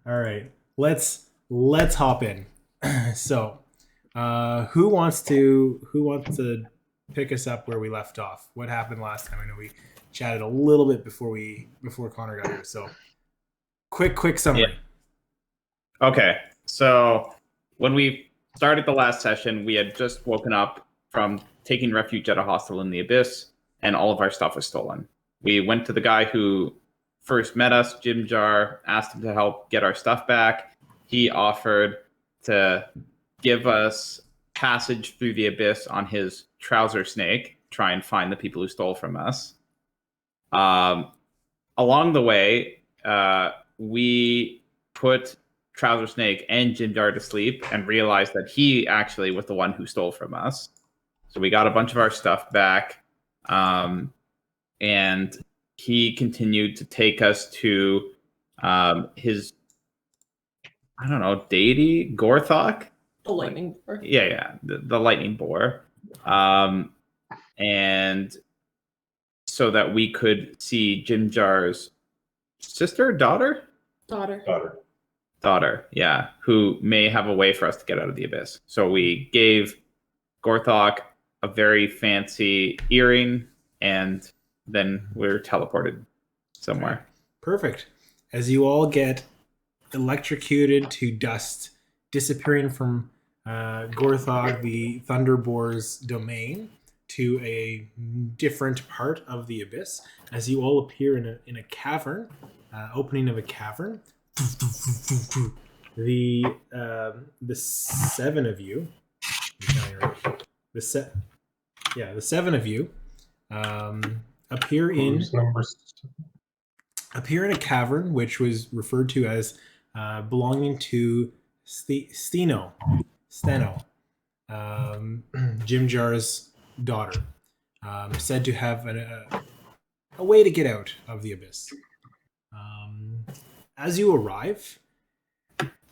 All right, let's hop in. So, who wants to pick us up where we left off? What happened last time? I know we chatted a little bit before Connor got here. So, quick Yeah. summary. Okay. So when we started the last session, we had just woken up from taking refuge at a hostel in the Abyss, and all of our stuff was stolen. We went to the guy who first met us, Jim Jar, asked him to help get our stuff back. He offered to give us passage through the Abyss on his trouser snake, try and find the people who stole from us. Um, Along the way, we put Trouser Snake and Jinjar to sleep and realized that he actually was the one who stole from us. So we got a bunch of our stuff back, and he continued to take us to his, I don't know, deity, Gorthok? The lightning boar. Yeah, the lightning boar. And so that we could see Jinjar's sister, daughter, yeah, who may have a way for us to get out of the abyss. So we gave Gorthok a very fancy earring, and then we're teleported somewhere. Perfect. As you all get electrocuted to dust, disappearing from Gorthog, the Thunderboar's domain, to a different part of the abyss. As you all appear in a cavern, opening of a cavern, the seven of you, the seven of you appear in a cavern which was referred to as belonging to Stheno, Jim Jar's daughter, said to have a way to get out of the abyss. As you arrive,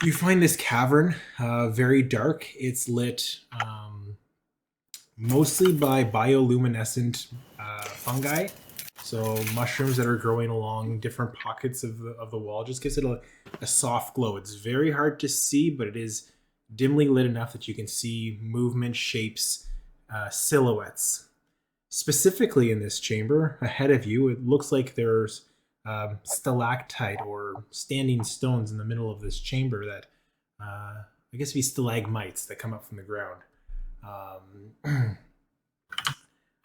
you find this cavern very dark. It's lit mostly by bioluminescent fungi. So mushrooms that are growing along different pockets of the wall just gives it a soft glow. It's very hard to see, but it is dimly lit enough that you can see movement, shapes, silhouettes. Specifically in this chamber, ahead of you, it looks like there's stalactite or standing stones in the middle of this chamber that I guess be stalagmites that come up from the ground.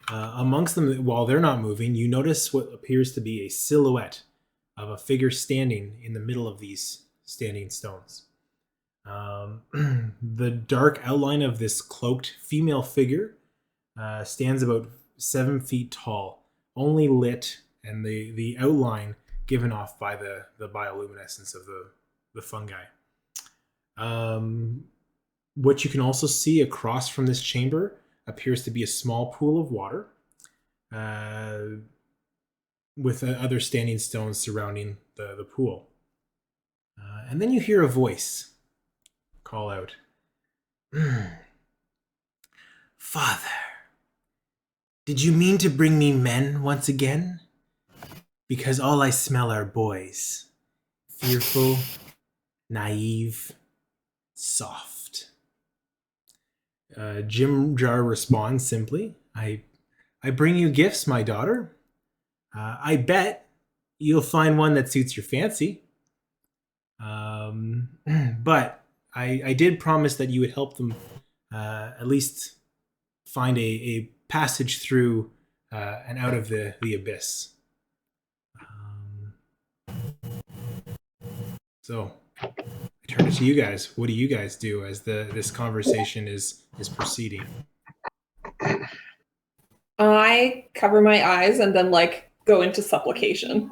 Amongst them, while they're not moving, you notice what appears to be a silhouette of a figure standing in the middle of these standing stones. The dark outline of this cloaked female figure stands about 7 feet tall, only lit, and the outline given off by the bioluminescence of the fungi. What you can also see across from this chamber appears to be a small pool of water with other standing stones surrounding the pool. And then you hear a voice call out, "Father, did you mean to bring me men once again? Because all I smell are boys. Fearful, naive, soft." Jim Jar responds simply, I bring you gifts, my daughter. I bet you'll find one that suits your fancy. But I did promise that you would help them at least find a passage through and out of the abyss. So I turn it to you guys. What do you guys do as this conversation is proceeding? I cover my eyes and then go into supplication.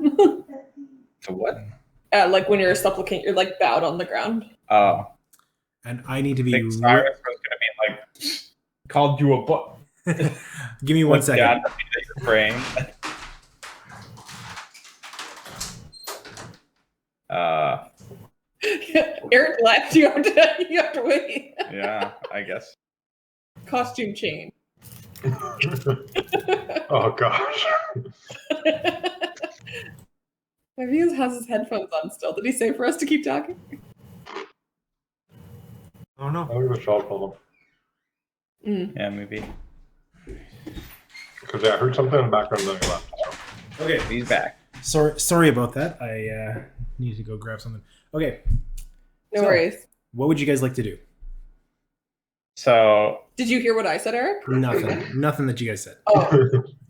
To what? Like when you're supplicating, you're bowed on the ground. Oh. And I need to I be. think Cyrus was going to be called you a book. Give me 1 second. Down, you're praying. Eric left. You have to wait. Yeah, I guess. Costume change. Oh gosh. Maybe he has his headphones on still. Did he say for us to keep talking? I don't know. I think the shot told him. Yeah, maybe. Because I heard something in the background and then he left. So. Okay, He's back. sorry about that. I need to go grab something. Okay, No So- worries. what would you guys like to do? So Did you hear what I said, Eric? Nothing that you guys said. Oh,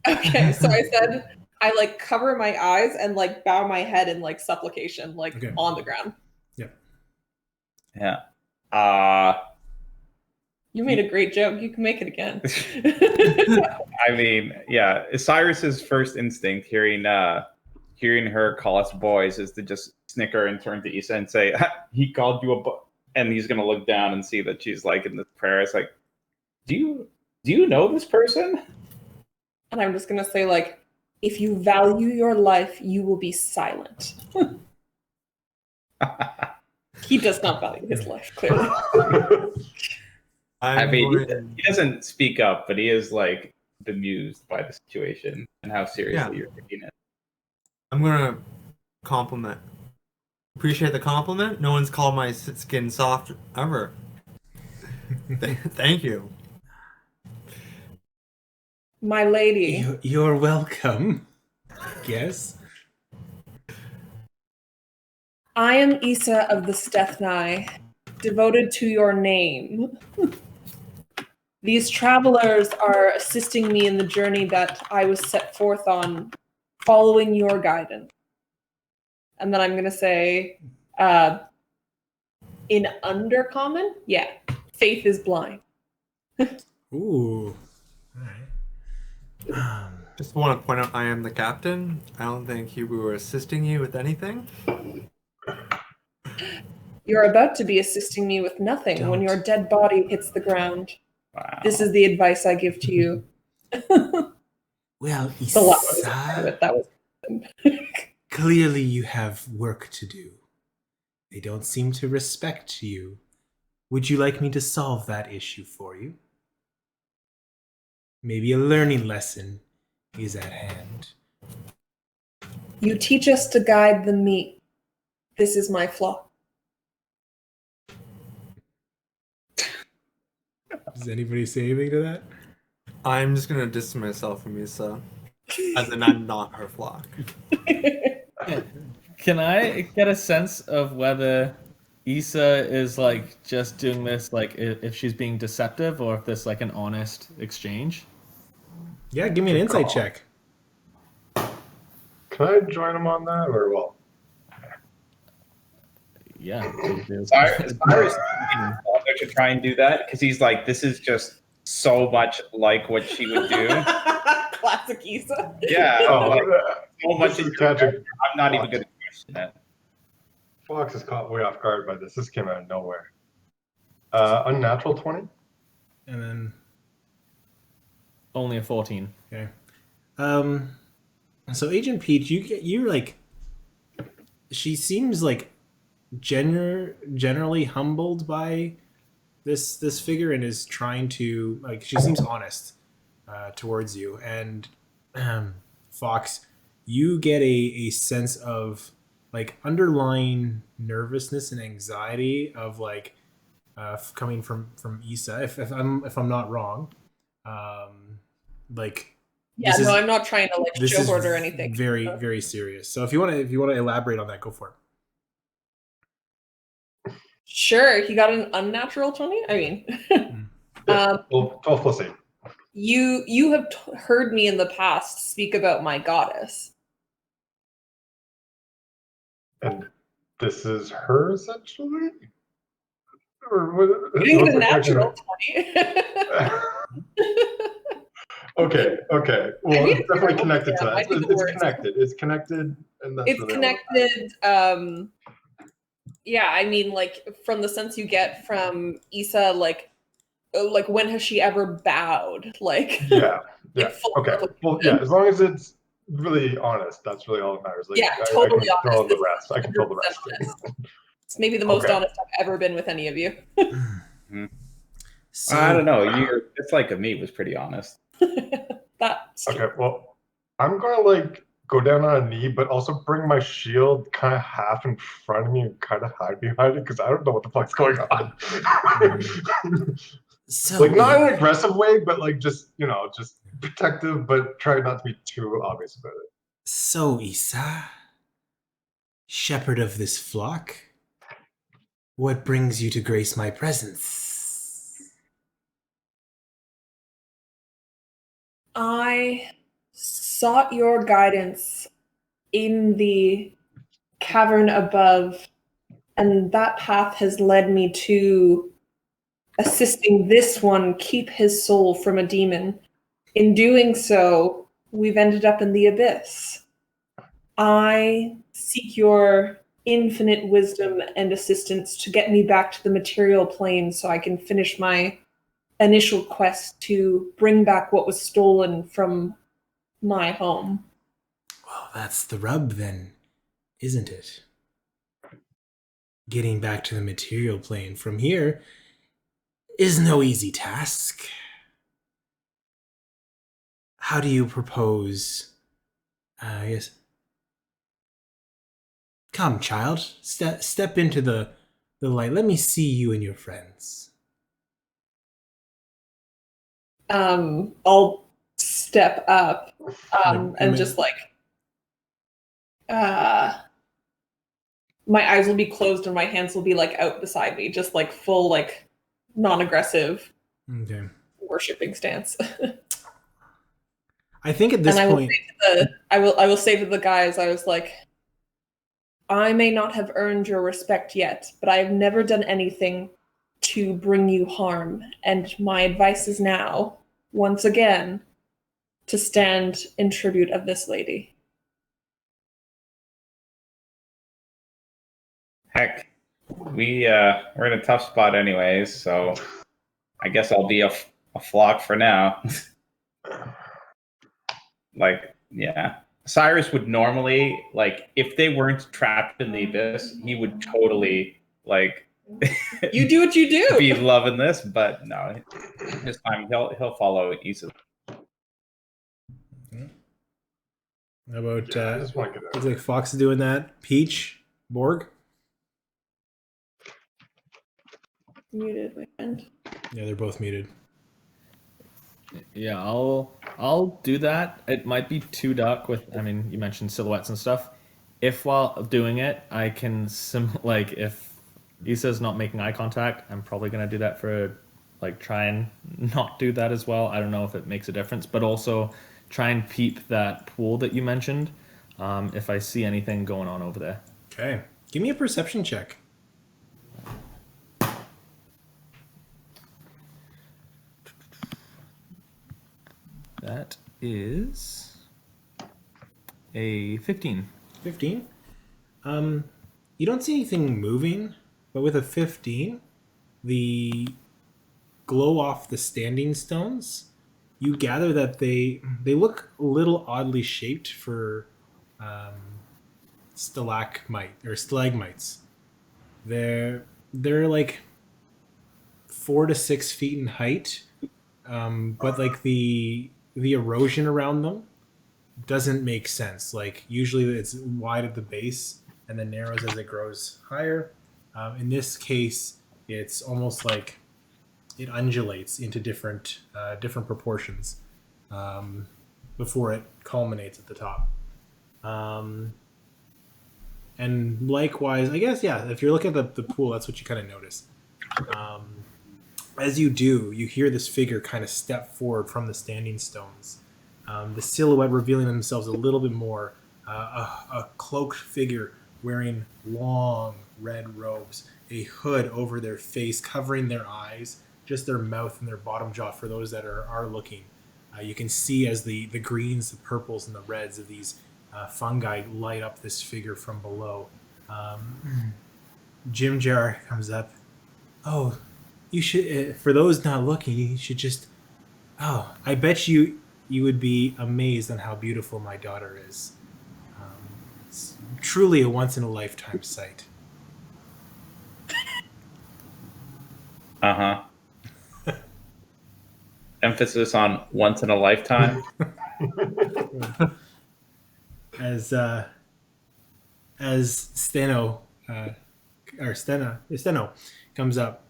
okay. So I said I like cover my eyes and like bow my head in like supplication, like Okay. on the ground. yeah. You made a great joke. You can make it again. I mean, yeah. Cyrus's first instinct hearing her call us boys is to just snicker and turn to Issa and say, "He called you a boy," and he's gonna look down and see that she's like in this prayer. It's like, do you know this person? And I'm just gonna say like, if you value your life, you will be silent. He does not value his life, clearly. I mean, he doesn't speak up, but he is like bemused by the situation and how seriously you're taking it. I'm gonna compliment. Appreciate the compliment. No one's called my skin soft ever. Thank you. My lady. You're welcome. Yes. I am Issa of the Stethni, devoted to your name. These travelers are assisting me in the journey that I was set forth on, following your guidance. And then I'm going to say, in undercommon, yeah, faith is blind. Ooh. All right. Just want to point out I am the captain. I don't think we were assisting you with anything. You're about to be assisting me with nothing when Don't. your dead body hits the ground. Wow. This is the advice I give to you. Well, The last Issa, that was clearly you have work to do. They don't seem to respect you. Would you like me to solve that issue for you? Maybe a learning lesson is at hand. You teach us to guide the meat. This is my flock. Does anybody say anything to that? I'm just gonna distance myself from Issa, as in I'm not her flock. Can I get a sense of whether Issa is like just doing this like if she's being deceptive or if this like an honest exchange? Yeah, give me an insight check. Can I join him on that or what? Yeah. Cyrus to try and do that because he's like, this is just so much like what she would do. Classic Issa. Yeah, like, so much. This is catching. I'm not even going to question it. Fox is caught way off guard by this. This came out of nowhere. Unnatural 20? And then Only a 14. okay. So Agent Peach, you're like, she seems like generally humbled by this figure and is trying to like, she seems honest towards you. And Fox, you get a sense of like underlying nervousness and anxiety of like coming from Issa, if I'm not wrong. Like Yeah, this no, is- I'm not trying to like this is showboard or anything. very, very serious. So if you want to elaborate on that, go for it. Sure, he got an unnatural 20. I mean, Well, 12 plus 8. you have heard me in the past speak about my goddess. And this is her essentially? Or what? You didn't get a what's the natural connection? 20. Okay. Well, mean, it's definitely yeah, connected to I that. think the It's words- connected. It's connected, and that's It's really all that matters. connected. Yeah, I mean, like from the sense you get from Issa, like when has she ever bowed? Like, Yeah. like full Okay. Well, yeah. As long as it's really honest, that's really all that matters. Like, Yeah, I totally can control honest. the rest. I control the 100% rest. honest. It's maybe the most Okay. honest I've ever been with any of you. So, I don't know. It's like me was pretty honest. That's Okay. Well, I'm gonna like go down on a knee, but also bring my shield kind of half in front of me and kind of hide behind it because I don't know what the fuck's going on. So, Like not in an aggressive way, but like just just protective, but try not to be too obvious about it. so Isa, shepherd of this flock, what brings you to grace my presence? I sought your guidance in the cavern above, and that path has led me to assisting this one keep his soul from a demon. In doing so, we've ended up in the abyss. I seek your infinite wisdom and assistance to get me back to the material plane so I can finish my initial quest to bring back what was stolen from my home. Well, that's the rub then, isn't it? Getting back to the material plane from here is no easy task. How do you propose? Yes. Come, child, step into the light. Let me see you and your friends. I'll step up You and may- just like my eyes will be closed and my hands will be like out beside me, just like full like non-aggressive Okay. worshipping stance. I think at this and point, I will say to the guys, I was like, I may not have earned your respect yet, but I have never done anything to bring you harm, and my advice is now, once again, to stand in tribute of this lady. Heck, we're in a tough spot anyways, so I guess I'll be a flock for now. Like, yeah. Cyrus would normally, like, if they weren't trapped in the abyss, he would totally, like, You do what you do. be loving this, but no, this time he'll follow Issa. how about Yeah, I just want to get looks like Fox is doing that. Peach, Borg. Muted, my friend. Yeah, they're both muted. Yeah, I'll do that. It might be too dark with, I mean, you mentioned silhouettes and stuff. If while doing it, I can like if Issa's not making eye contact, I'm probably gonna do that for like try and not do that as well. I don't know if it makes a difference, but also try and peep that pool that you mentioned. If I see anything going on over there. Okay, give me a perception check. That is a 15. 15. You don't see anything moving, but with a 15, the glow off the standing stones, you gather that they look a little oddly shaped for stalagmites. They're like 4 to 6 feet in height, but like the erosion around them doesn't make sense. Like usually it's wide at the base and then narrows as it grows higher. In this case, it's almost like it undulates into different proportions before it culminates at the top. And likewise, I guess, yeah, if you're looking at the pool, that's what you kind of notice. As you do, you hear this figure kind of step forward from the standing stones. The silhouette revealing themselves a little bit more. A cloaked figure wearing long red robes, a hood over their face covering their eyes, just their mouth and their bottom jaw for those that are looking. You can see as the greens, the purples, and the reds of these fungi light up this figure from below. Jim Jar comes up. Oh, you should. For those not looking, you should just. Oh, I bet you would be amazed on how beautiful my daughter is. It's truly a once in a lifetime sight. Emphasis on once in a lifetime. as Steno comes up.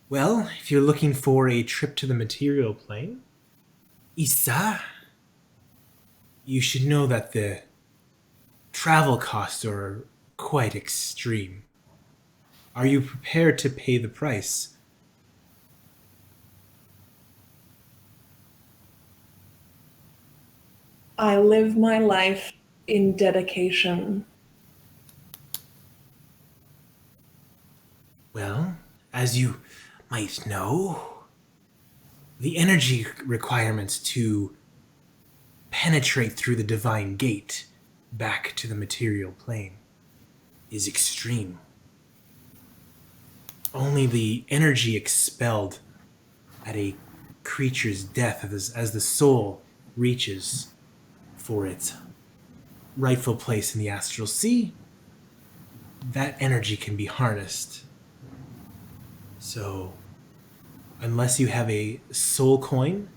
Well, if you're looking for a trip to the material plane, Issa, you should know that the travel costs are quite extreme. Are you prepared to pay the price? I live my life in dedication. Well, as you might know, the energy requirements to penetrate through the divine gate back to the material plane is extreme. Only the energy expelled at a creature's death as the soul reaches for its rightful place in the astral sea, that energy can be harnessed. So, unless you have a soul coin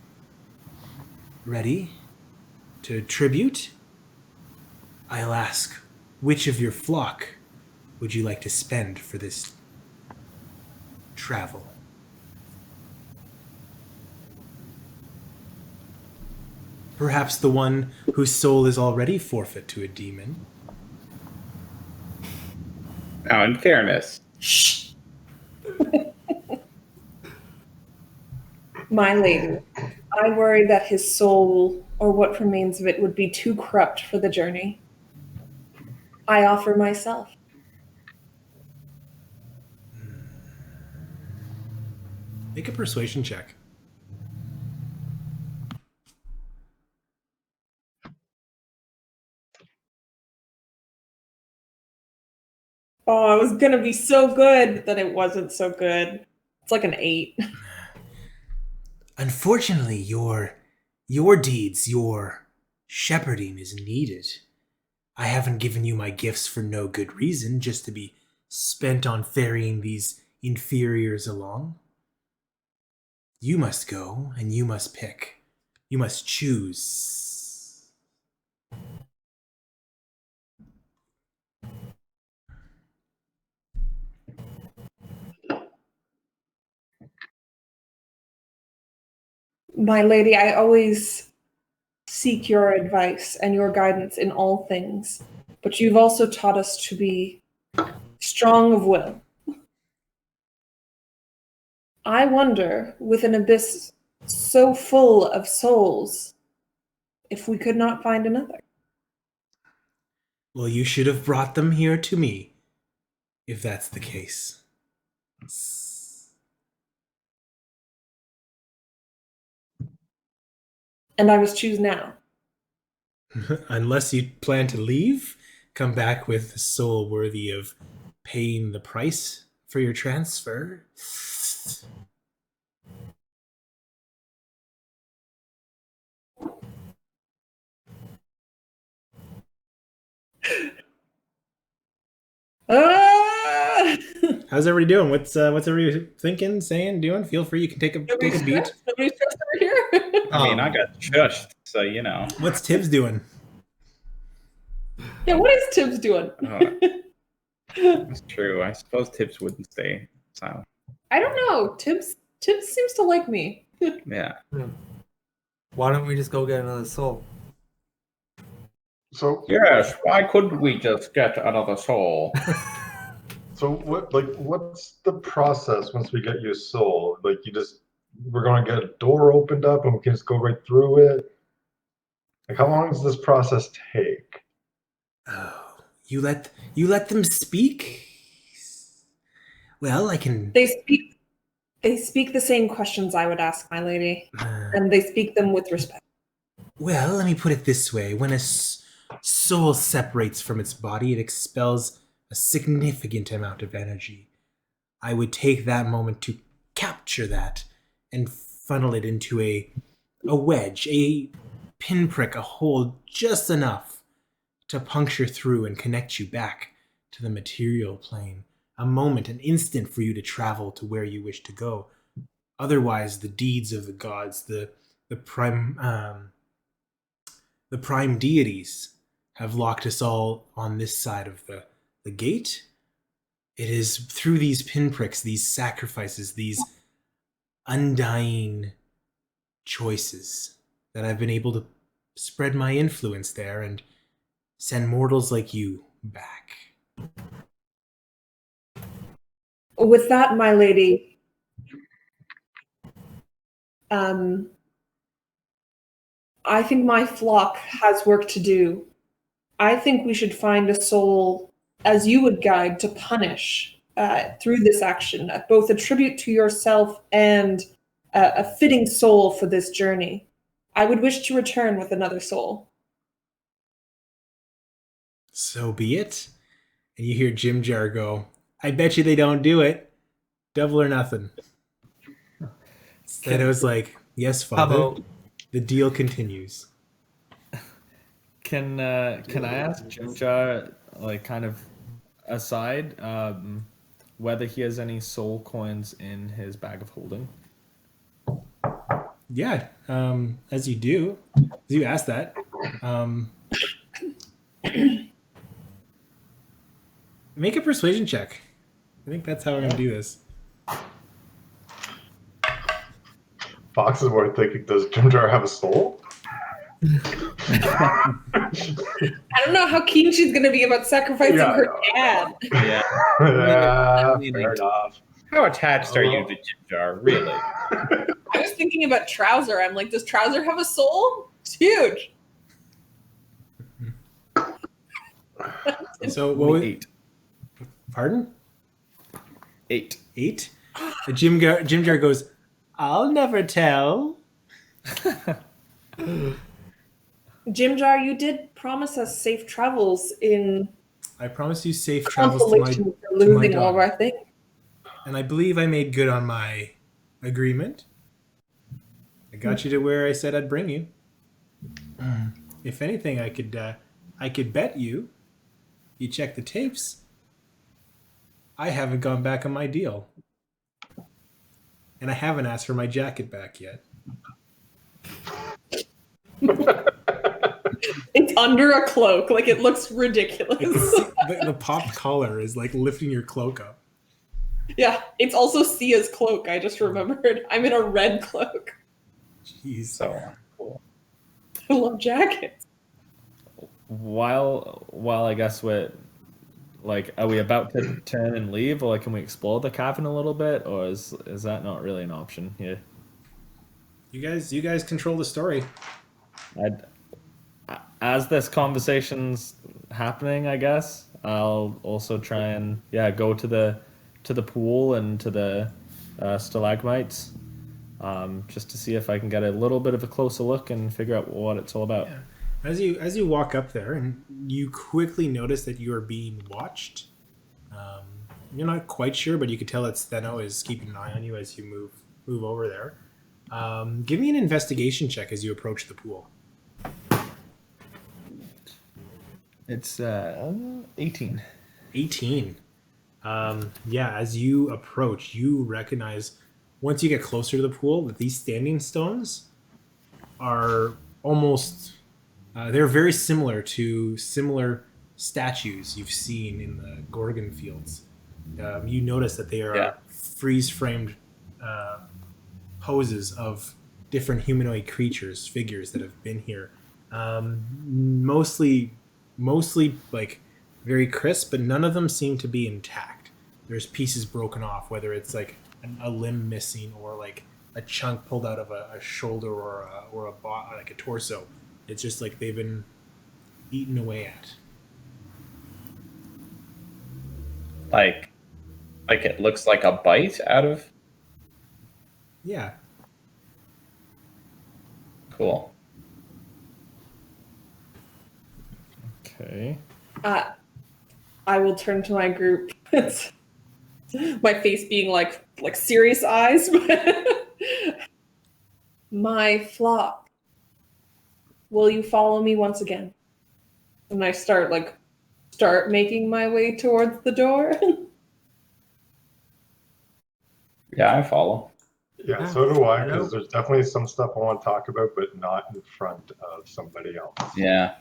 ready to tribute, I'll ask, which of your flock would you like to spend for this travel? Perhaps the one whose soul is already forfeit to a demon. Now, in fairness, My lady, I worry that his soul, or what remains of it, would be too corrupt for the journey. I offer myself. Make a persuasion check. Oh, it was gonna be so good that it wasn't so good. It's like an 8. Unfortunately, your deeds, your shepherding is needed. I haven't given you my gifts for no good reason, just to be spent on ferrying these inferiors along. You must go, and you must pick. You must choose. My lady, I always seek your advice and your guidance in all things, but you've also taught us to be strong of will. I wonder, with an abyss so full of souls, if we could not find another. Well, you should have brought them here to me, if that's the case. And I must choose now. Unless you plan to leave, come back with a soul worthy of paying the price for your transfer. Ah! How's everybody doing? What's everybody thinking, saying, doing? Feel free. You can take a beat. Nobody's stressed over here. I mean, I got shushed, so you know. What's Tibbs doing? Yeah, what is Tibbs doing? That's true. I suppose Tibbs wouldn't stay silent. I don't know. Tibbs seems to like me. Yeah. Why don't we just go get another soul? So Yes. Why couldn't we just get another soul? So what's the process once we get you a soul? Like we're gonna get a door opened up and we can just go right through it. Like how long does this process take? Oh, you let them speak? Well, I can. They speak the same questions I would ask, my lady, and they speak them with respect. Well, let me put it this way: when a soul separates from its body, it expels a significant amount of energy. I would take that moment to capture that and funnel it into a wedge, a pinprick, a hole just enough to puncture through and connect you back to the material plane. A moment, an instant for you to travel to where you wish to go. Otherwise, the deeds of the gods, the prime deities, have locked us all on this side of the gate. It is through these pinpricks, these sacrifices, these undying choices that I've been able to spread my influence there and send mortals like you back. With that, my lady, I think my flock has work to do. I think we should find a soul, as you would guide, to punish through this action, both a tribute to yourself and a fitting soul for this journey. I would wish to return with another soul. So be it. And you hear Jim Jar go, I bet you they don't do it. Double or nothing. And it was like, yes, How Father. about The deal continues. Can I ask Jim Jar, like, kind of aside, whether he has any soul coins in his bag of holding? Yeah, as you do, as you ask that, make a persuasion check. I think that's how we're gonna do this. Fox is more thinking, does Jim Jar have a soul? I don't know how keen she's going to be about sacrificing Yeah, her dad. Yeah. Yeah, Really fair enough. How attached are you to Jim Jar, really? I was thinking about Trouser. I'm like, does Trouser have a soul? It's huge. So what was, 8. pardon? 8. 8? Jim Jar goes, I'll never tell. Jim Jar, you did promise us safe travels in I promise you safe travels to my consolation for losing all of daughter. our things. And I believe I made good on my agreement. I got you to where I said I'd bring you. If anything, I could bet you check the tapes, I haven't gone back on my deal. And I haven't asked for my jacket back yet. It's under a cloak. Like, it looks ridiculous. The popped collar is like lifting your cloak up. Yeah, it's also Sia's cloak. I just remembered. I'm in a red cloak. Jeez. So cool. I love jackets. While I guess we're like, are we about to turn and leave, or like, can we explore the cavern a little bit, or is that not really an option here? You guys control the story. As this conversation's happening, I guess I'll also try and go to the pool and to the stalagmites, just to see if I can get a little bit of a closer look and figure out what it's all about. Yeah. As you walk up there, and you quickly notice that you are being watched. You're not quite sure, but you can tell that Stheno is keeping an eye on you as you move over there. Give me an investigation check as you approach the pool. It's 18. 18. As you approach, you recognize, once you get closer to the pool, that these standing stones are almost they're very similar to similar statues you've seen in the Gorgon fields. You notice that they are freeze-framed poses of different humanoid creatures, figures that have been here. Mostly like very crisp, but none of them seem to be intact. There's pieces broken off, whether it's like a limb missing or like a chunk pulled out of a shoulder or like a torso. It's just like they've been eaten away at. Like it looks like a bite out of. Yeah. Cool. Okay. I will turn to my group. My face being like serious eyes. My flock. Will you follow me once again? And I start making my way towards the door. Yeah, I follow. Yeah, so do I, I know. because there's definitely some stuff I want to talk about, but not in front of somebody else. Yeah.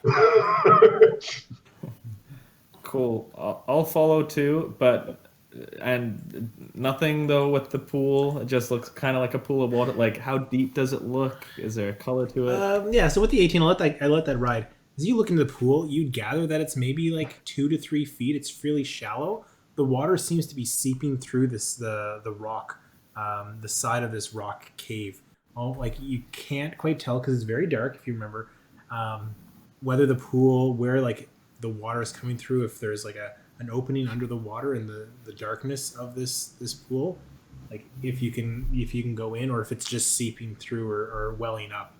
Cool. I'll follow too, but and nothing though with the pool. It just looks kind of like a pool of water. Like, how deep does it look? Is there a color to it? Yeah, so with the 18, I let that ride. As you look into the pool, you'd gather that it's maybe like 2 to 3 feet. It's really shallow. The water seems to be seeping through the rock, the side of this rock cave. Oh, like you can't quite tell because it's very dark. If you remember, whether the pool where like the water is coming through, if there's like an opening under the water in the darkness of this pool, like if you can go in, or if it's just seeping through or welling up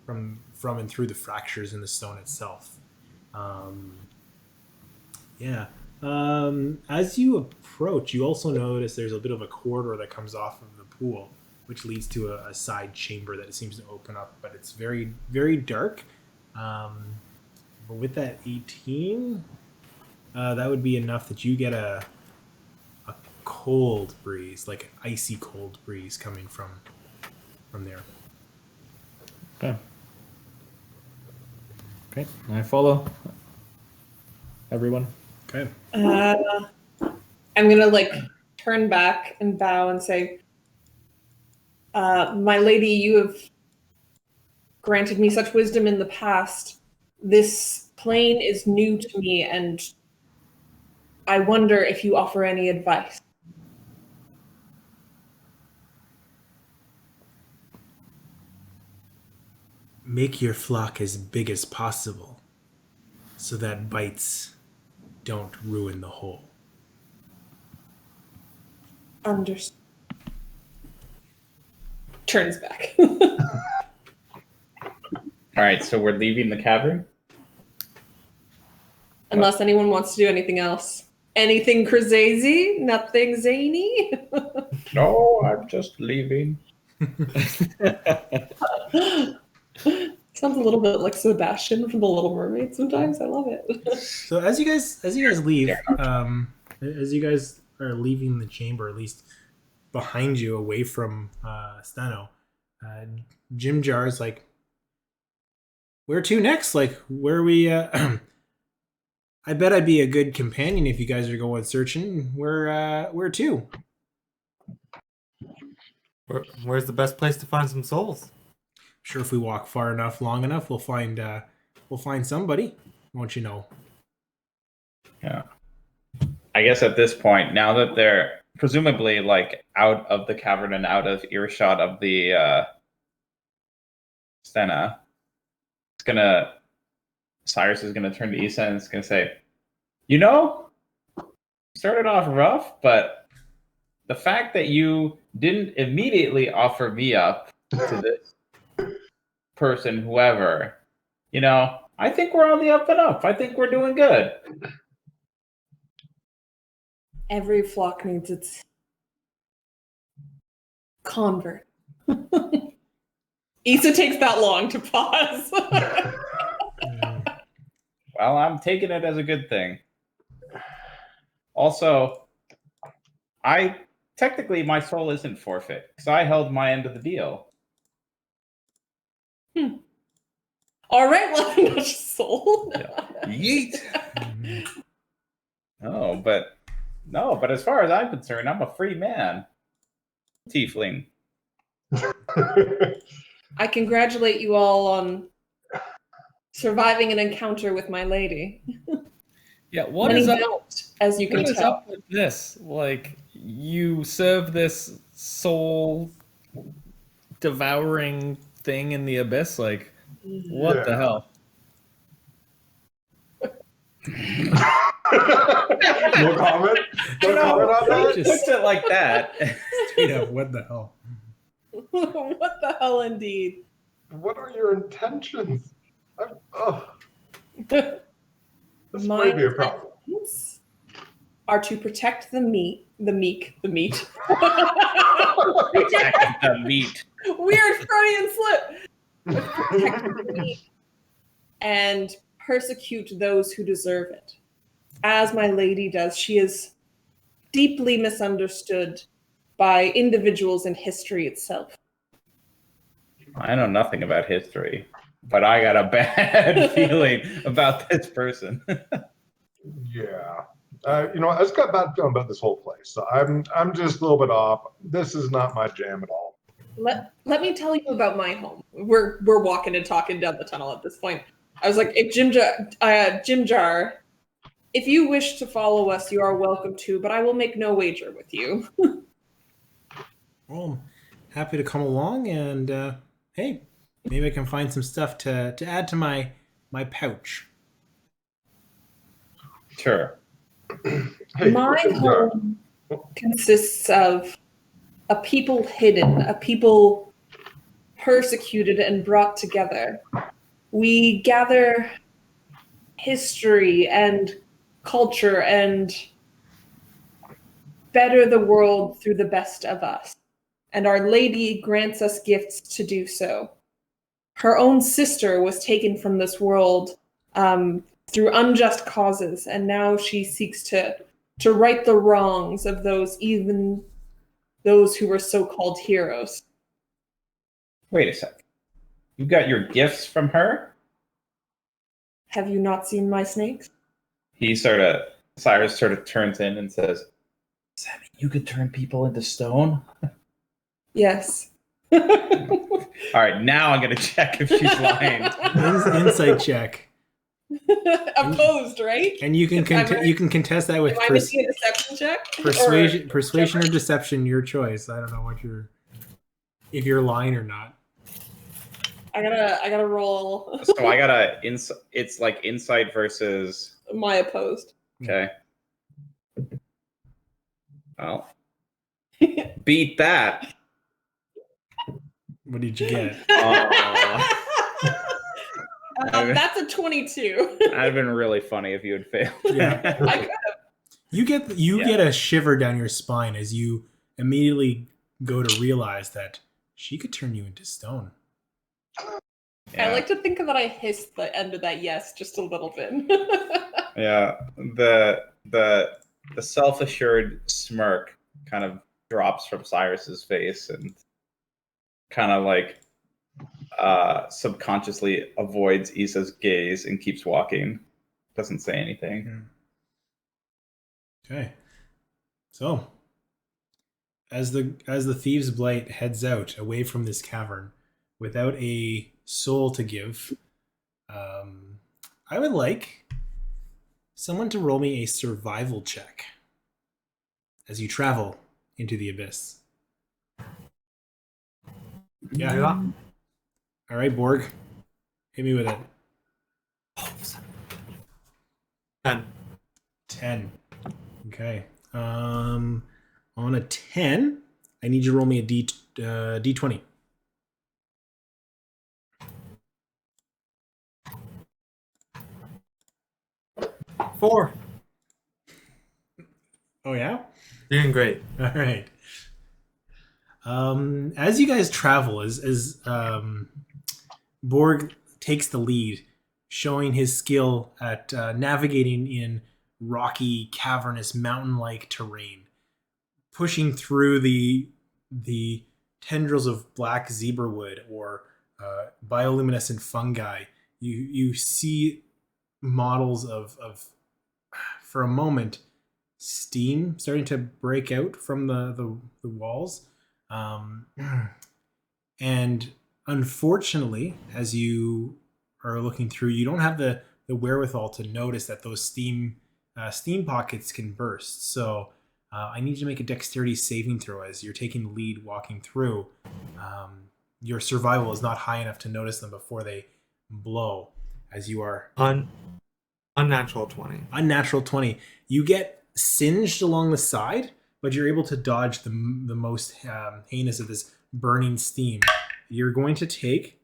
from and through the fractures in the stone itself. Yeah. As you approach, you also notice there's a bit of a corridor that comes off of the pool, which leads to a side chamber that it seems to open up, but it's very, very dark. But with that 18, that would be enough that you get a cold breeze, like an icy cold breeze coming from there. Okay. Okay. I follow everyone. Okay. I'm gonna like turn back and bow and say, "My lady, you have granted me such wisdom in the past. This plane is new to me, and I wonder if you offer any advice." Make your flock as big as possible so that bites don't ruin the whole. Understood. Turns back. All right, so we're leaving the cavern. Unless anyone wants to do anything else. Anything crazy? Nothing zany? No, I'm just leaving. Sounds a little bit like Sebastian from The Little Mermaid sometimes. I love it. So as you guys leave, as you guys are leaving the chamber, at least behind you, away from Stheno, Jim Jar's like, "Where to next? Like, where are we?" I bet I'd be a good companion if you guys are going searching. Where to? Where's the best place to find some souls? Sure, if we walk far enough, long enough, we'll find somebody. Won't you know? Yeah. I guess at this point, now that they're presumably like out of the cavern and out of earshot of the Stena, Cyrus is gonna turn to Issa and it's gonna say, started off rough, but the fact that you didn't immediately offer me up to this person, whoever, I think we're on the up and up. I think we're doing good. Every flock needs its convert. Issa takes that long to pause. Well, I'm taking it as a good thing. Also, technically my soul isn't forfeit because I held my end of the deal. All right, well, I'm not soul. Yeet. No, but as far as I'm concerned, I'm a free man. Tiefling. I congratulate you all on surviving an encounter with my lady. Yeah, what Many is up? don't, as you can What is tell. up with this? Like, you serve this soul devouring thing in the abyss? Like, what the hell? No comment? No comment on that? Just- Puts it like that. Straight up, what the hell? What the hell, indeed? What are your intentions? This My might be a problem. intentions are to protect the meat. Protect the meat. Weird Freudian slip. Protect the meat and persecute those who deserve it. As my lady does, she is deeply misunderstood by individuals in history itself. I know nothing about history, but I got a bad feeling about this person. Yeah. I just got a bad feeling about this whole place. So I'm just a little bit off. This is not my jam at all. Let me tell you about my home. We're walking and talking down the tunnel at this point. I was like, if Jim Jar, if you wish to follow us, you are welcome to, but I will make no wager with you. Well, I'm happy to come along, and hey, maybe I can find some stuff to add to my pouch. Sure. Hey, My home consists of a people hidden, a people persecuted and brought together. We gather history and culture and better the world through the best of us. And Our Lady grants us gifts to do so. Her own sister was taken from this world through unjust causes, and now she seeks to right the wrongs of those who were so-called heroes. Wait a sec. You got your gifts from her? Have you not seen my snakes? Cyrus sort of turns in and says, "Does that mean you could turn people into stone?" Yes. All right, now I'm gonna check if she's lying. Insight check, Opposed, right? and you can you can contest that with Am I missing a deception check? persuasion or deception, your choice. I don't know if you're lying or not. I gotta roll So I got it's like insight versus. my opposed. Okay. Well, beat that. What did you get? That's a 22. That'd have been really funny if you had failed. Yeah. I could have. You get a shiver down your spine as you immediately go to realize that she could turn you into stone. Yeah. I like to think that I hissed the end of that yes just a little bit. Yeah, the self-assured smirk kind of drops from Cyrus's face and kind of like subconsciously avoids Issa's gaze and keeps walking. Doesn't say anything. Okay. So, as the Thieves' Blight heads out away from this cavern without a soul to give, I would like someone to roll me a survival check as you travel into the abyss. Yeah. All right, Borg. Hit me with it. 10. Okay. On a 10, I need you to roll me a D20. Four. Oh yeah? Doing great. All right. As you guys travel, as Borg takes the lead, showing his skill at navigating in rocky, cavernous, mountain-like terrain, pushing through the tendrils of black zebra wood or bioluminescent fungi, you see models of for a moment steam starting to break out from the walls. And unfortunately, as you are looking through, you don't have the wherewithal to notice that those steam pockets can burst. So I need you to make a dexterity saving throw as you're taking the lead walking through. Your survival is not high enough to notice them before they blow as you are... Unnatural 20. Unnatural 20. You get singed along the side, but you're able to dodge the most heinous of this burning steam. You're going to take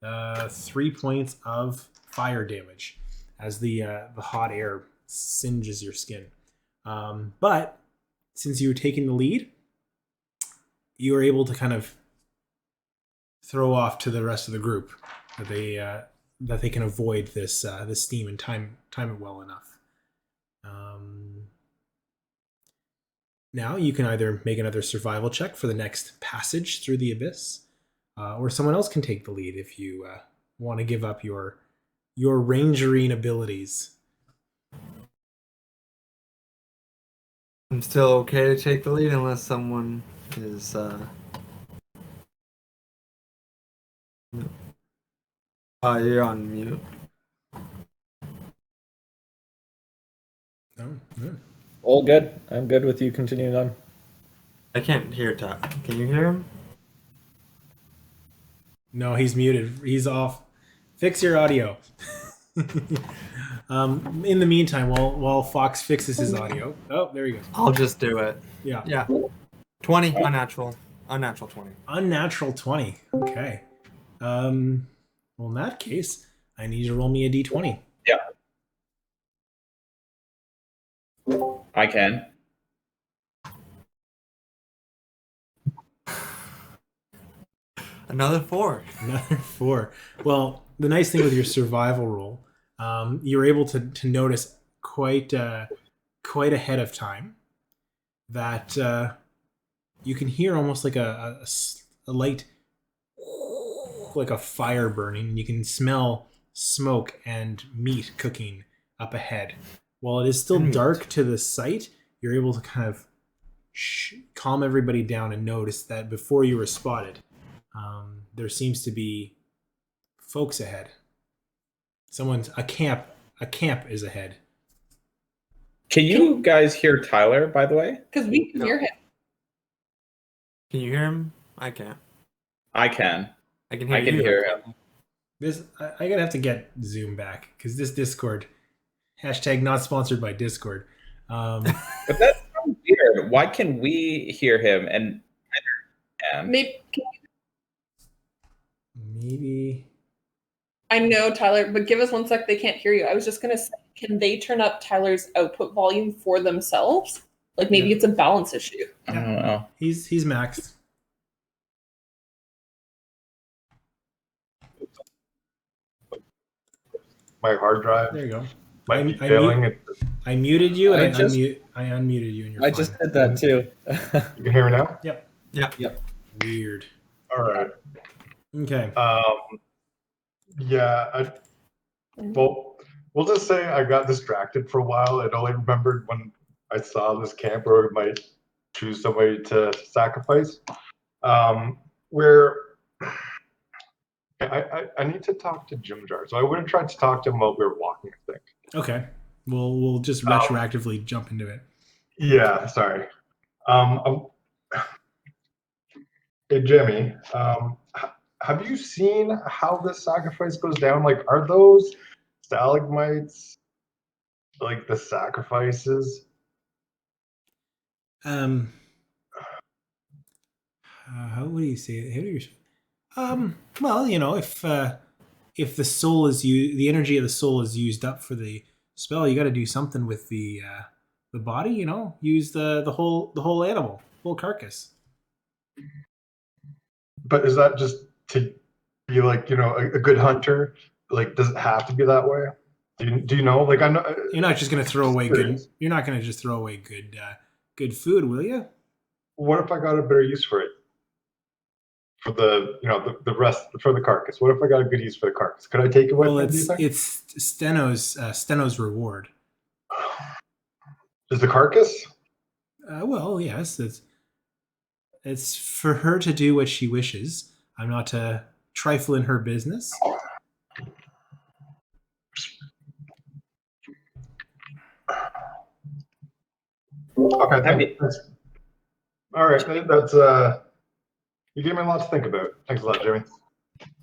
3 points of fire damage as the hot air singes your skin. But since you were taking the lead, you were able to kind of throw off to the rest of the group that they can avoid this steam and time it well enough. now you can either make another survival check for the next passage through the abyss, or someone else can take the lead if you want to give up your rangering abilities. I'm still okay to take the lead unless someone is. Oh, you're on mute. No, no. All good. I'm good with you continuing on. I can't hear Todd. Can you hear him? No, he's muted. He's off. Fix your audio. In the meantime, while Fox fixes his audio. Oh, there he goes. I'll just do it. Yeah. Yeah. 20 unnatural. Unnatural 20. Unnatural 20. Okay. Well, in that case, I need you to roll me a d20. I can. Another 4. Another 4. Well, the nice thing with your survival roll, you're able to notice quite ahead of time that you can hear almost like a light, like a fire burning, and you can smell smoke and meat cooking up ahead. While it is still dark to the sight, you're able to kind of calm everybody down and notice that before you were spotted, there seems to be folks ahead. A camp is ahead. Can you guys hear Tyler, by the way? Because we can hear him. Can you hear him? I can't. I can. I can hear I can you. hear him. I'm gonna have to get Zoom back because this Discord hashtag not sponsored by Discord. But that's so weird. Why can we hear him and can? Maybe. I know, Tyler, but give us 1 sec. They can't hear you. I was just gonna say, can they turn up Tyler's output volume for themselves? Like maybe it's a balance issue. I don't know. He's maxed. My hard drive There you go. might be failing. I muted you and I I just- unmuted you and you're I fine. just did that too. You can hear me now? Yep. Yeah. Weird. All right. Okay. Yeah. Well, we'll just say I got distracted for a while and only remembered when I saw this camp where we might choose somebody to sacrifice. Where I need to talk to Jim Jar. So I would have tried to talk to him while we were walking, I think. Okay. We'll just retroactively jump into it. Yeah, sorry. Hey Jimmy, have you seen how this sacrifice goes down? Like, are those stalagmites like the sacrifices? How would you say it? How do you? Well, if the soul is the energy of the soul is used up for the spell, you got to do something with the body. Use the whole animal, whole carcass. But is that just to be like, a good hunter? Like, does it have to be that way? Do you know? Like, I know You're not just gonna throw away good. You're not gonna just throw away good food, will you? What if I got a better use for it? For the the rest for the carcass. What if I got a good use for the carcass? Could I take it with Well, me? Do you think? it's Steno's reward. Is the carcass? Well, yes, it's for her to do what she wishes. I'm not to trifle in her business. Okay, thanks. All right, that's you gave me a lot to think about. Thanks a lot, Jimmy.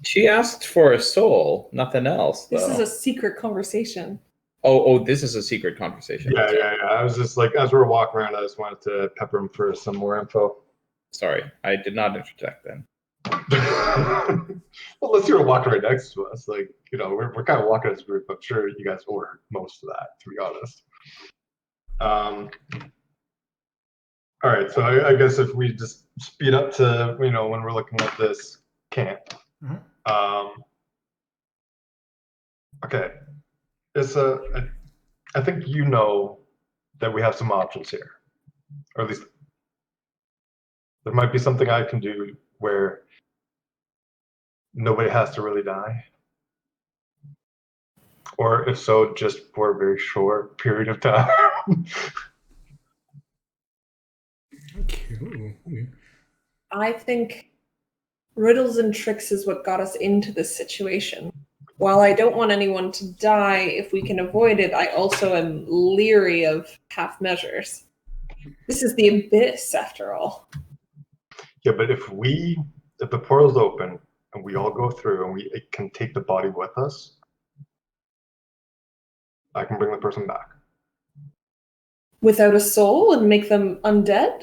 She asked for a soul, nothing else. This though. is a secret conversation. Oh, this is a secret conversation. Yeah. I was just like, as we were walking around, I just wanted to pepper him for some more info. Sorry, I did not interject then. Well, unless you were walking right next to us, like, we're kind of walking as a group. I'm sure you guys ordered most of that, to be honest. All right, so I guess if we just speed up to, when we're looking at this camp. Okay, it's I think that we have some options here, or at least There might be something I can do where nobody has to really die. Or if so, just for a very short period of time. Okay. Ooh. I think riddles and tricks is what got us into this situation. While I don't want anyone to die if we can avoid it, I also am leery of half measures. This is the abyss, after all. Yeah, but if the portal's open and we all go through and it can take the body with us, I can bring the person back. Without a soul and make them undead?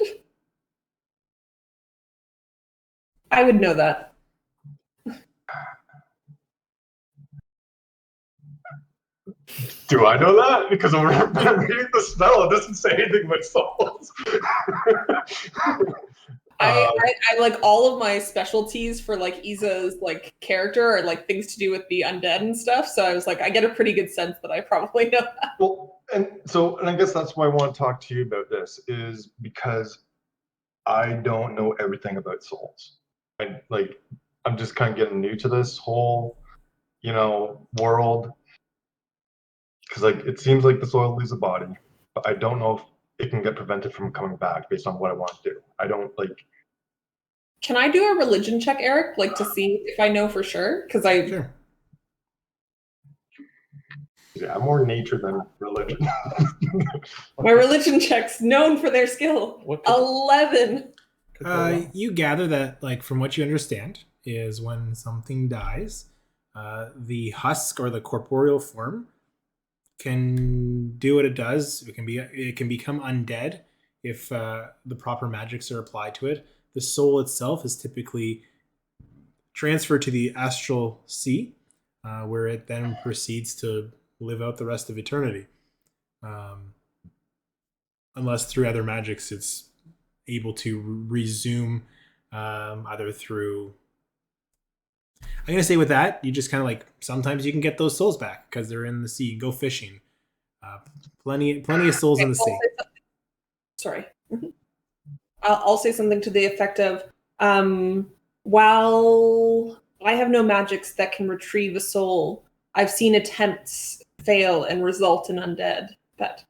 I would know that. Do I know that? Because I'm reading the spell, it doesn't say anything about souls. I like all of my specialties for like Isa's like character are like things to do with the undead and stuff. So I was like, I get a pretty good sense that I probably know that. Well, and I guess that's why I want to talk to you about this, is because I don't know everything about souls. I'm just kind of getting new to this whole, world. Because it seems like the soul leaves the body, but I don't know if it can get prevented from coming back based on what I want to do. I don't like. Can I do a religion check, Eric, like to see if I know for sure? Because Sure. Yeah, I'm more nature than religion. my religion check's known for their skill. What could- 11. could go wrong? You gather that, like, from what you understand, is when something dies, the husk or the corporeal form can do what it does. It can become undead if the proper magics are applied to it. The soul itself is typically transferred to the astral sea, where it then proceeds to live out the rest of eternity. Unless through other magics it's able to resume either through. I'm going to say with that, you just kind of like, sometimes you can get those souls back because they're in the sea. Go fishing. Plenty of souls in the sea. Sorry. I'll say something to the effect of, while I have no magics that can retrieve a soul, I've seen attempts fail and result in undead. But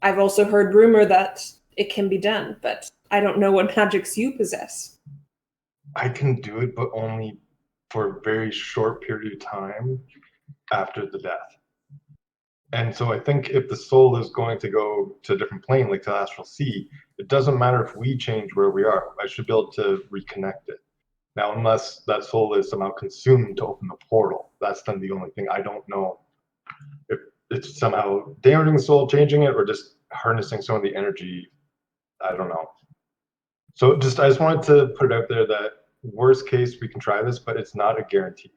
I've also heard rumor that it can be done, but I don't know what magics you possess. I can do it, but only for a very short period of time after the death. And so I think if the soul is going to go to a different plane, like to the astral sea, it doesn't matter if we change where we are. I should be able to reconnect it. Now, unless that soul is somehow consumed to open the portal, that's then the only thing. I don't know if it's somehow damaging the soul, changing it, or just harnessing some of the energy. I don't know. So I just wanted to put it out there that worst case, we can try this, but it's not a guarantee.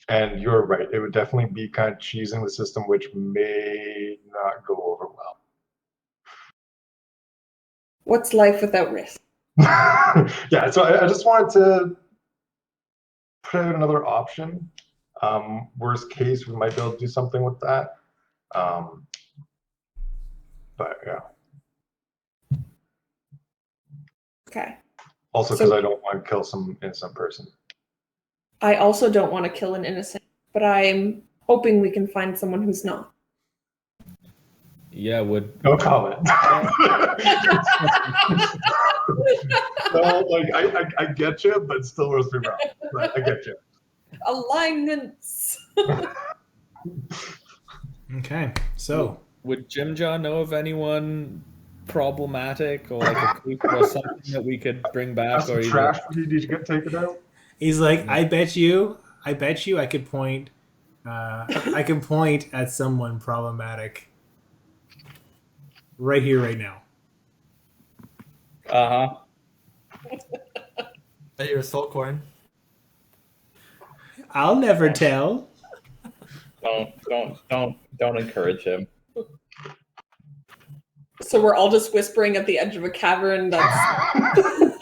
And you're right. It would definitely be kind of cheesing the system, which may not go over well. What's life without risk? Yeah, so I just wanted to put out another option. Worst case, we might be able to do something with that. But yeah. Okay. Also, because So- I don't want to kill some innocent person. I also don't want to kill an innocent, but I'm hoping we can find someone who's not. Yeah, would No comment. So, I get you, but still roast me wrong. But I get you. Alignments. Okay, so would Jimja know of anyone problematic or like a creep or something that we could bring back? That's Or some trash we need to get taken out. he's like, I bet you I could point. I can point at someone problematic right here, right now. Uh-huh. At your soul coin. I'll never tell. Don't encourage him. So we're all just whispering at the edge of a cavern that's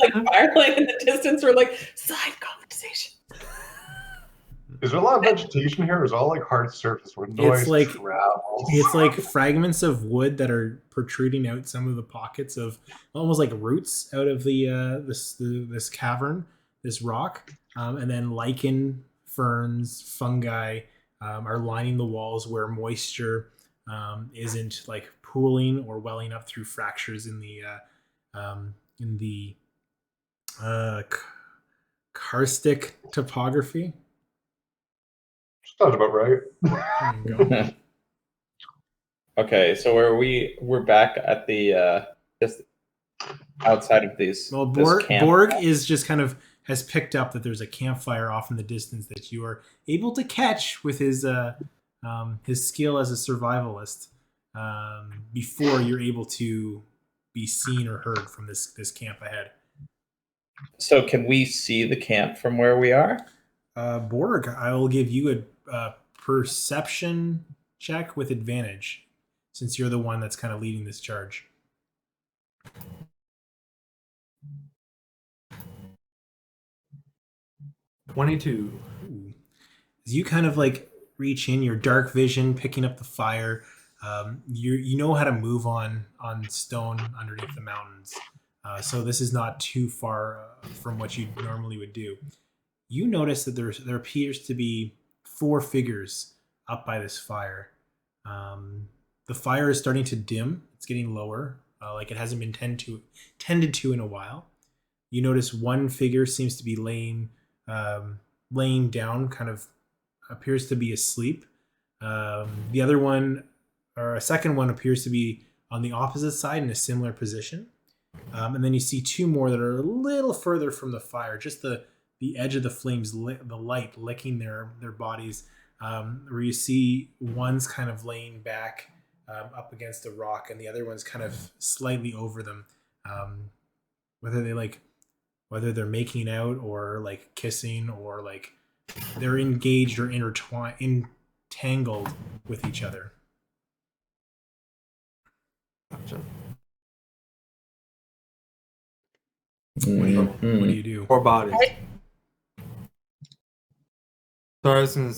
like firelight in the distance. We're like, side conversation. Is there a lot of vegetation here, or is it all like hard surface where noise like- travels? It's like fragments of wood that are protruding out some of the pockets of almost like roots out of this cavern, this rock, and then lichen, ferns, fungi are lining the walls where moisture isn't like pooling or welling up through fractures in the karstic topography. Sounds about right. There you go. Okay, so we're back at the just outside of these. Well, this camp. Borg is just kind of has picked up that there's a campfire off in the distance that you are able to catch with his skill as a survivalist before you're able to be seen or heard from this camp ahead. So can we see the camp from where we are? Borg, I will give you a perception check with advantage since you're the one that's kind of leading this charge. 22. Ooh. As you kind of like reach in your dark vision, picking up the fire, you know how to move on stone underneath the mountains. So this is not too far from what you normally would do. You notice that there appears to be 4 figures up by this fire. The fire is starting to dim. It's getting lower, like it hasn't been tended to in a while. You notice one figure seems to be laying down, kind of appears to be asleep. The other one, or a second one, appears to be on the opposite side in a similar position. And then you see 2 more that are a little further from the fire, just the edge of the flames, the light licking their bodies, where you see one's kind of laying back up against a rock, and the other one's kind of slightly over them. Whether they're making out or like kissing or like they're engaged or entangled with each other. Gotcha. What do you do? 4 bodies. So I was gonna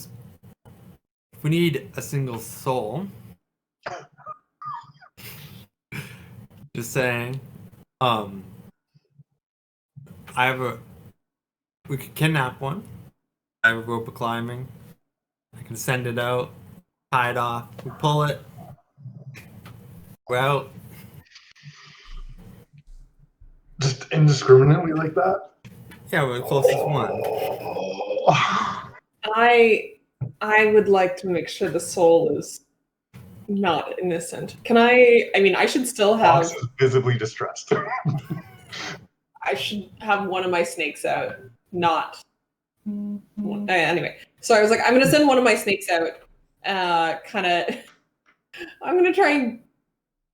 if we need a single soul, just saying, we could kidnap one. I have a rope of climbing. I can send it out, tie it off, we pull it, we're out. Just indiscriminately like that? Yeah, we're the closest one. Oh. I would like to make sure the soul is not innocent. Can I mean, I should still have Fox is visibly distressed. I should have one of my snakes out, not anyway. So I was like, I'm gonna send one of my snakes out. I'm gonna try and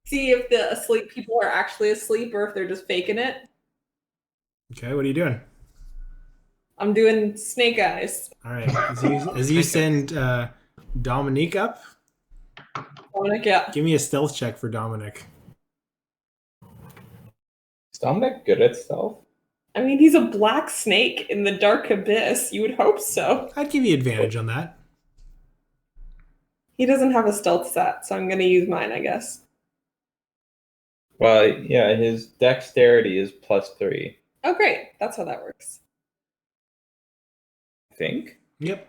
see if the asleep people are actually asleep or if they're just faking it. Okay, what are you doing? I'm doing snake eyes. All right, as you send Dominique up, Dominic, yeah. give me a stealth check for Dominic. Is Dominic good at stealth? I mean, he's a black snake in the dark abyss. You would hope so. I'd give you advantage on that. He doesn't have a stealth stat, so I'm gonna use mine, I guess. Well, yeah, his dexterity is +3, Oh, great. That's how that works. I think. Yep.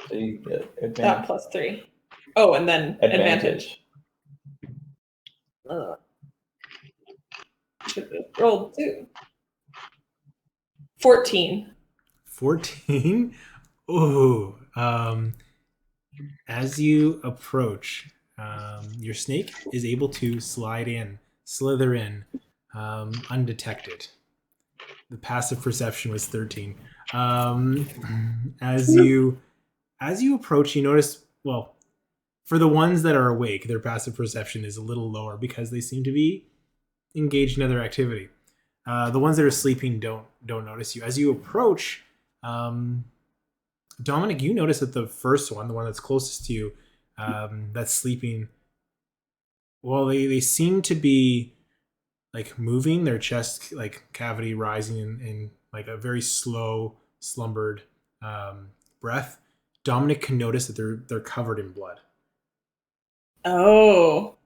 So you get That +3. Oh, and then advantage. Should have rolled 2. 14. 14. Ooh. As you approach, your snake is able to slither in, undetected. The passive perception was 13. As you approach, you notice, well, for the ones that are awake, their passive perception is a little lower because they seem to be engaged in other activity. The ones that are sleeping don't notice you. As you approach, Dominic, you notice that the first one, the one that's closest to you, that's sleeping, well, they seem to be like moving, their chest like cavity rising and like a very slow, slumbered breath, Dominic can notice that they're covered in blood. Oh.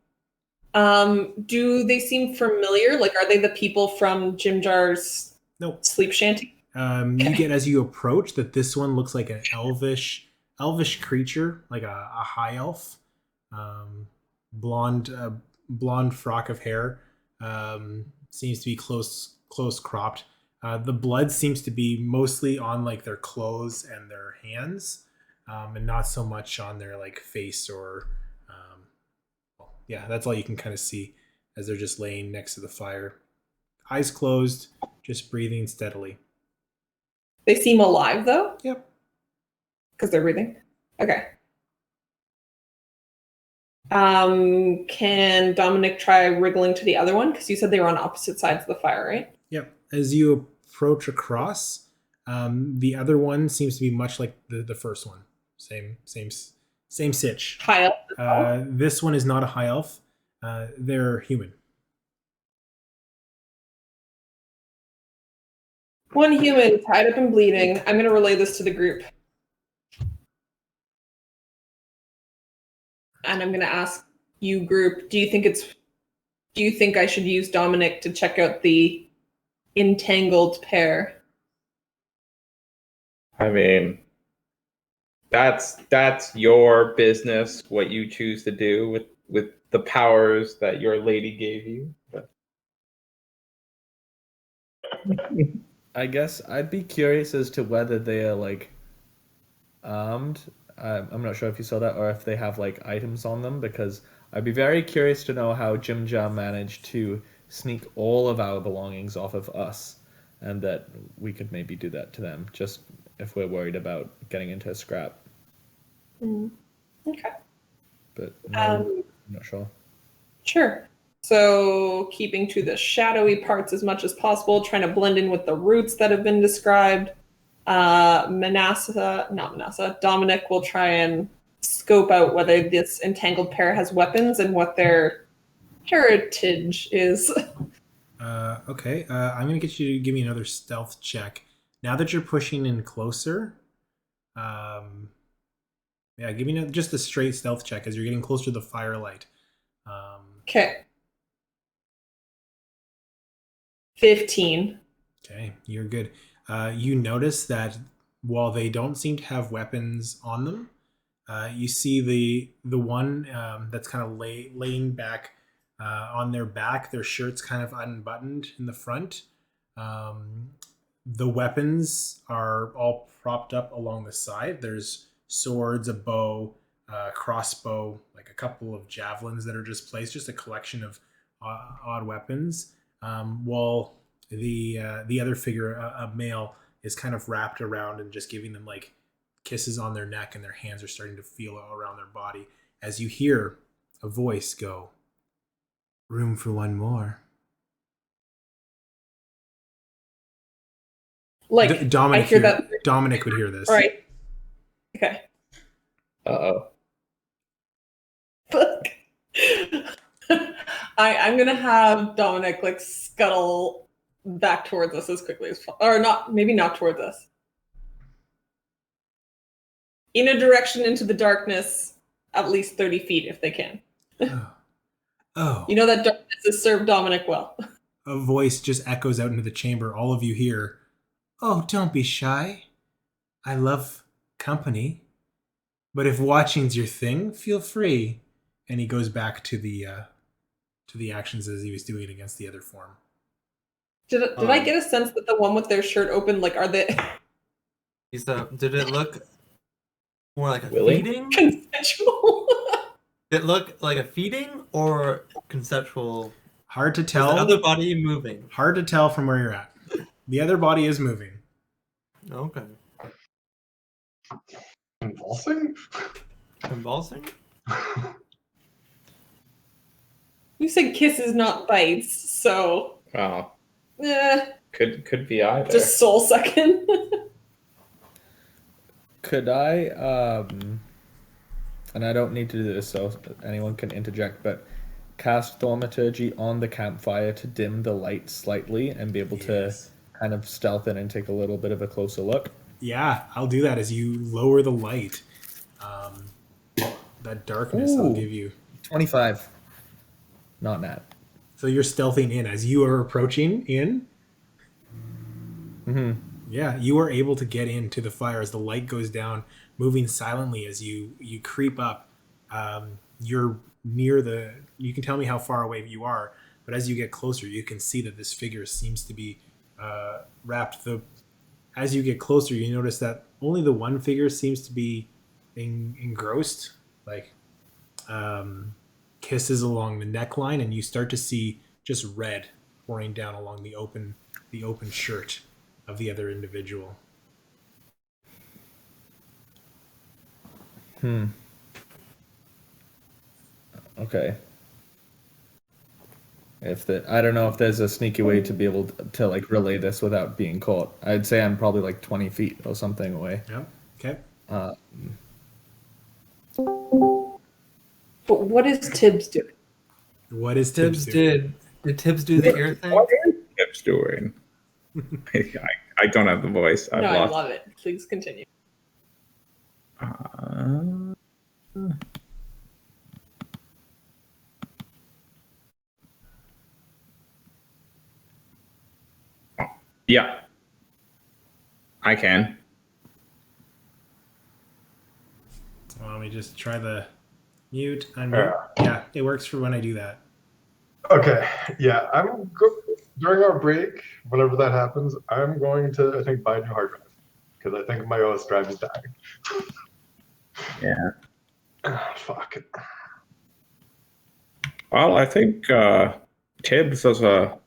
Do they seem familiar? Like, are they the people from Jim Jar's Nope. sleep shanty? You get as you approach that this one looks like an elvish creature, like a high elf, blonde frock of hair, seems to be close cropped. The blood seems to be mostly on like their clothes and their hands, and not so much on their like face or yeah, that's all you can kind of see as they're just laying next to the fire, eyes closed, just breathing steadily. They seem alive though? Yep. Because they're breathing? Okay. Can Dominic try wriggling to the other one? Because you said they were on opposite sides of the fire, right? Yep. As you approach across, the other one seems to be much like the first one. Same sitch. High elf. This one is not a high elf. They're human. One human tied up and bleeding. I'm going to relay this to the group. And I'm going to ask you, group, do you think I should use Dominic to check out the entangled pair? I mean, that's your business, what you choose to do with the powers that your lady gave you. But I guess I'd be curious as to whether they are like armed. I'm not sure if you saw that or if they have like items on them, because I'd be very curious to know how Jim Jar managed to sneak all of our belongings off of us, and that we could maybe do that to them, just if we're worried about getting into a scrap. Okay. But no, I'm not sure. Sure. So keeping to the shadowy parts as much as possible, trying to blend in with the roots that have been described. Dominic will try and scope out whether this entangled pair has weapons and what their heritage is. Okay. I'm gonna get you to give me another stealth check. Now that you're pushing in closer, yeah, give me just a straight stealth check as you're getting closer to the firelight. Okay. 15. Okay, you're good. You notice that while they don't seem to have weapons on them, you see the one that's kind of laying back on their back. Their shirt's kind of unbuttoned in the front. The weapons are all propped up along the side. There's swords, a bow, crossbow, like a couple of javelins that are just placed, just a collection of odd weapons. While the other figure, a male, is kind of wrapped around and just giving them like kisses on their neck, and their hands are starting to feel around their body as you hear a voice go, "Room for one more." Like, Dominic, I hear that. Dominic would hear this. All right. Okay. uh-oh. I'm gonna have Dominic like scuttle back towards us as quickly as possible, or maybe not towards us. In a direction into the darkness, at least 30 feet if they can. Oh. You know that darkness has served Dominic well. A voice just echoes out into the chamber. All of you hear, "Oh, don't be shy. I love company. But if watching's your thing, feel free." And he goes back to the actions as he was doing against the other form. Did I get a sense that the one with their shirt open, like, are they Did it look more like a Willy? feeding? consensual? Did it look like a feeding or conceptual? Hard to Was tell. the other body moving? Hard to tell from where you're at. The other body is moving. Okay. Convulsing? Convulsing? You said kisses, not bites, so Oh, eh, could be either. just soul sucking. Could I, and I don't need to do this, so anyone can interject, but cast thaumaturgy on the campfire to dim the light slightly and be able Yes. to kind of stealth in and take a little bit of a closer look? Yeah, I'll do that as you lower the light. That darkness I'll Ooh. give you. 25. Not nat. So you're stealthing in as you are approaching in. Mm-hmm. Yeah, you are able to get into the fire as the light goes down, moving silently as you creep up. You're near the. You can tell me how far away you are, but as you get closer, you can see that this figure seems to be wrapped. As you get closer, you notice that only the one figure seems to be engrossed, like kisses along the neckline, and you start to see just red pouring down along the open shirt of the other individual. Okay. I don't know if there's a sneaky way to be able to like relay this without being caught. I'd say I'm probably like 20 feet or something away. Yep. Okay. But what is Tibbs doing? What is Tibbs Tibbs doing? did Tibbs do the ear thing? What is Tibbs doing? I don't have the voice. I've No, I lost. love it. Please continue. Yeah, I can. So let me just try the mute, unmute. Yeah, it works for when I do that. Okay, yeah, during our break, whenever that happens, I'm going to, I think, buy a new hard drive because I think my OS drive is dying. Yeah. Fuck. Well, I think Tibbs, as a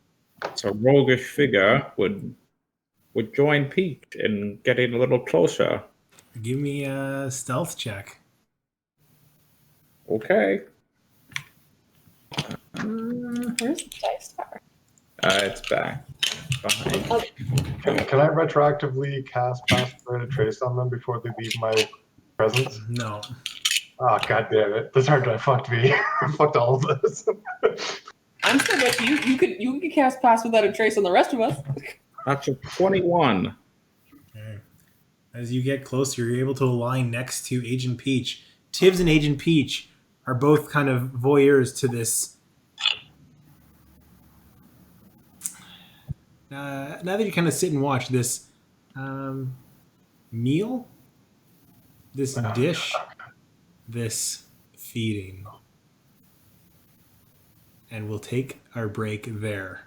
roguish figure, would join Pete in getting a little closer. Give me a stealth check. Okay. Where's the dice tower? It's back. Behind. Can I retroactively cast Pass Without a Trace on them before they leave my presence? No. Oh, god damn it. This hard drive fucked me. Fucked all of this. I'm still with you. You can cast Pass Without a Trace on the rest of us. That's a 21. Okay. As you get closer, you're able to align next to Agent Peach. Tibbs and Agent Peach are both kind of voyeurs to this. Now that you kind of sit and watch this meal, this dish, this feeding. And we'll take our break there.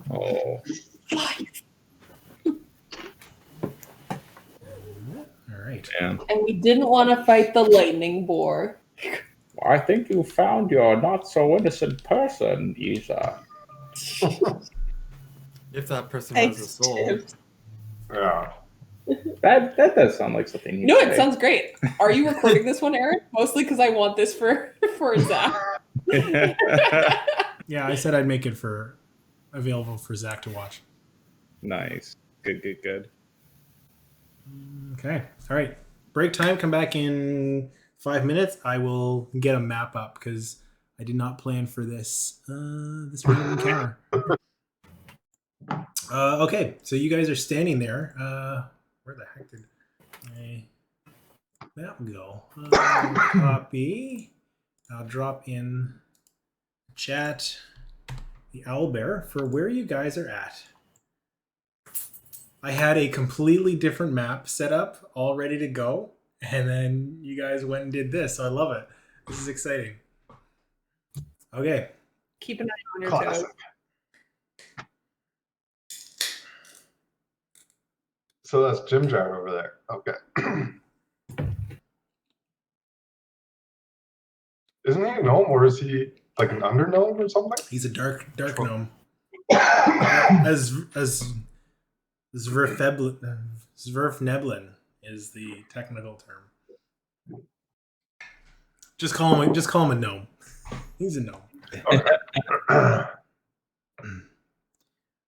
Oh. All right. And And we didn't want to fight the lightning boar. I think you found your not so innocent person, Isa. If that person has a Thanks, soul. Tibbs. Yeah. That does sound like something you No, say. it sounds great. Are you recording this one, Aaron? Mostly because I want this for Zach. Yeah, I said I'd make it available for Zach to watch. Nice. Good. Okay. All right. Break time. Come back in 5 minutes. I will get a map up because I did not plan for this random encounter. Okay. So you guys are standing there. Where the heck did my map go? Copy. I'll drop in chat the owlbear for where you guys are at. I had a completely different map set up, all ready to go, and then you guys went and did this. So I love it. This is exciting. Okay. Keep an eye on your Classic. toes. So that's Jim Jar over there. Okay. Isn't he a gnome or is he like an under gnome or something? He's a dark gnome. As Zverfneblin is the technical term. Just call him a gnome. He's a gnome. Okay.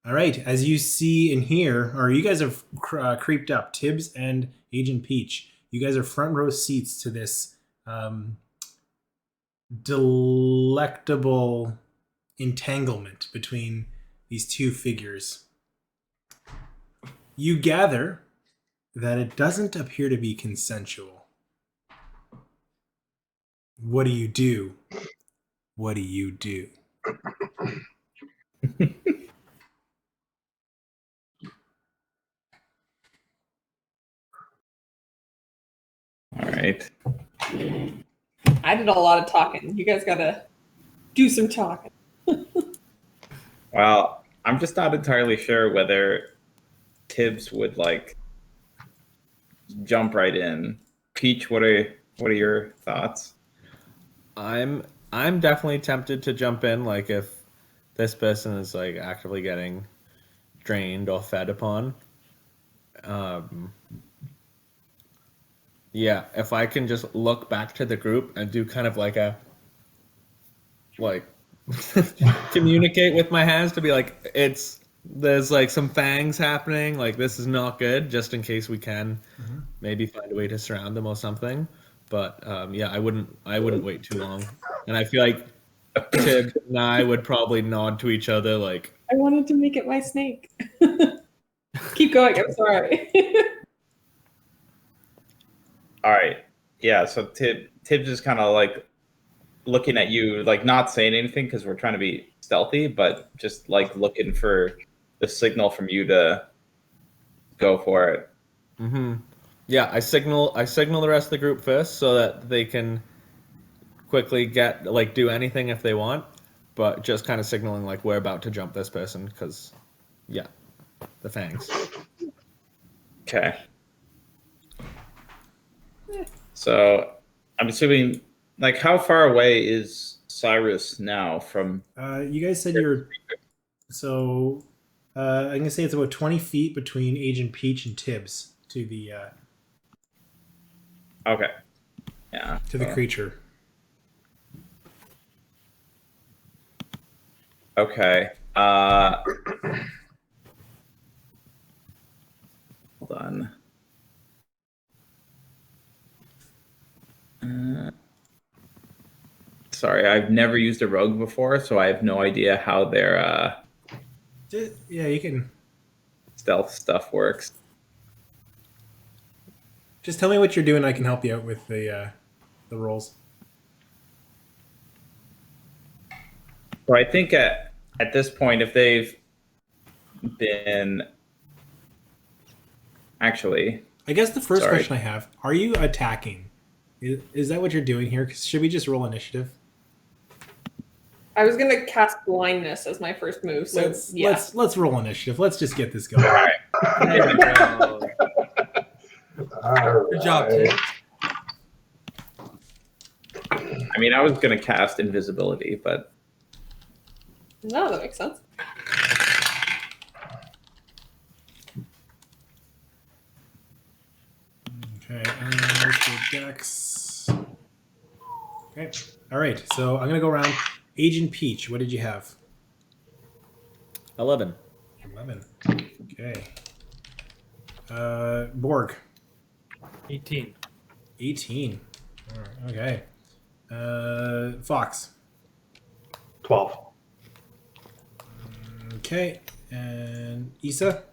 All right. As you see in here, or you guys have creeped up, Tibbs and Agent Peach. You guys are front row seats to this delectable entanglement between these two figures. You gather that it doesn't appear to be consensual. What do you do? What do you do? All right. I did a lot of talking. You guys gotta do some talking. Well, I'm just not entirely sure whether Tibbs would like jump right in. Peach, what are your thoughts? I'm definitely tempted to jump in, like if this person is like actively getting drained or fed upon. Yeah, if I can just look back to the group and do kind of like a like communicate with my hands to be like there's like some fangs happening, like this is not good, just in case we can maybe find a way to surround them or something. But yeah, I wouldn't wait too long. And I feel like Tibbs and I would probably nod to each other like, I wanted to make it my snake. Keep going. I'm sorry. All right. Yeah, so Tibbs is kind of like looking at you, like not saying anything because we're trying to be stealthy, but just like looking for the signal from you to go for it. yeah, I signal the rest of the group first so that they can quickly do anything if they want, but just kind of signaling like we're about to jump this person because yeah, the fangs. Okay. So I'm assuming, like, how far away is Cyrus now from? You guys said you're. So I'm gonna say it's about 20 feet between Agent Peach and Tibbs to the Okay. Yeah. to the creature. Okay. Hold on. Sorry, I've never used a rogue before, so I have no idea how their Yeah, you can stealth stuff works. just tell me what you're doing. I can help you out with the rolls. So I think at this point, if they've been actually, I guess the first Sorry. question I have: are you attacking? Is that what you're doing here? 'Cause should we just roll initiative? I was gonna cast blindness as my first move, so Let's roll initiative. Let's just get this going. all right. There we go. All Good job, right. Tim. I mean, I was gonna cast invisibility, but No, that makes sense. Okay, and there's the Dex. Okay, all right. So I'm gonna go around. Agent Peach, what did you have? 11. 11. Okay. Borg. 18. 18. Okay. Fox. 12. Okay. And Issa.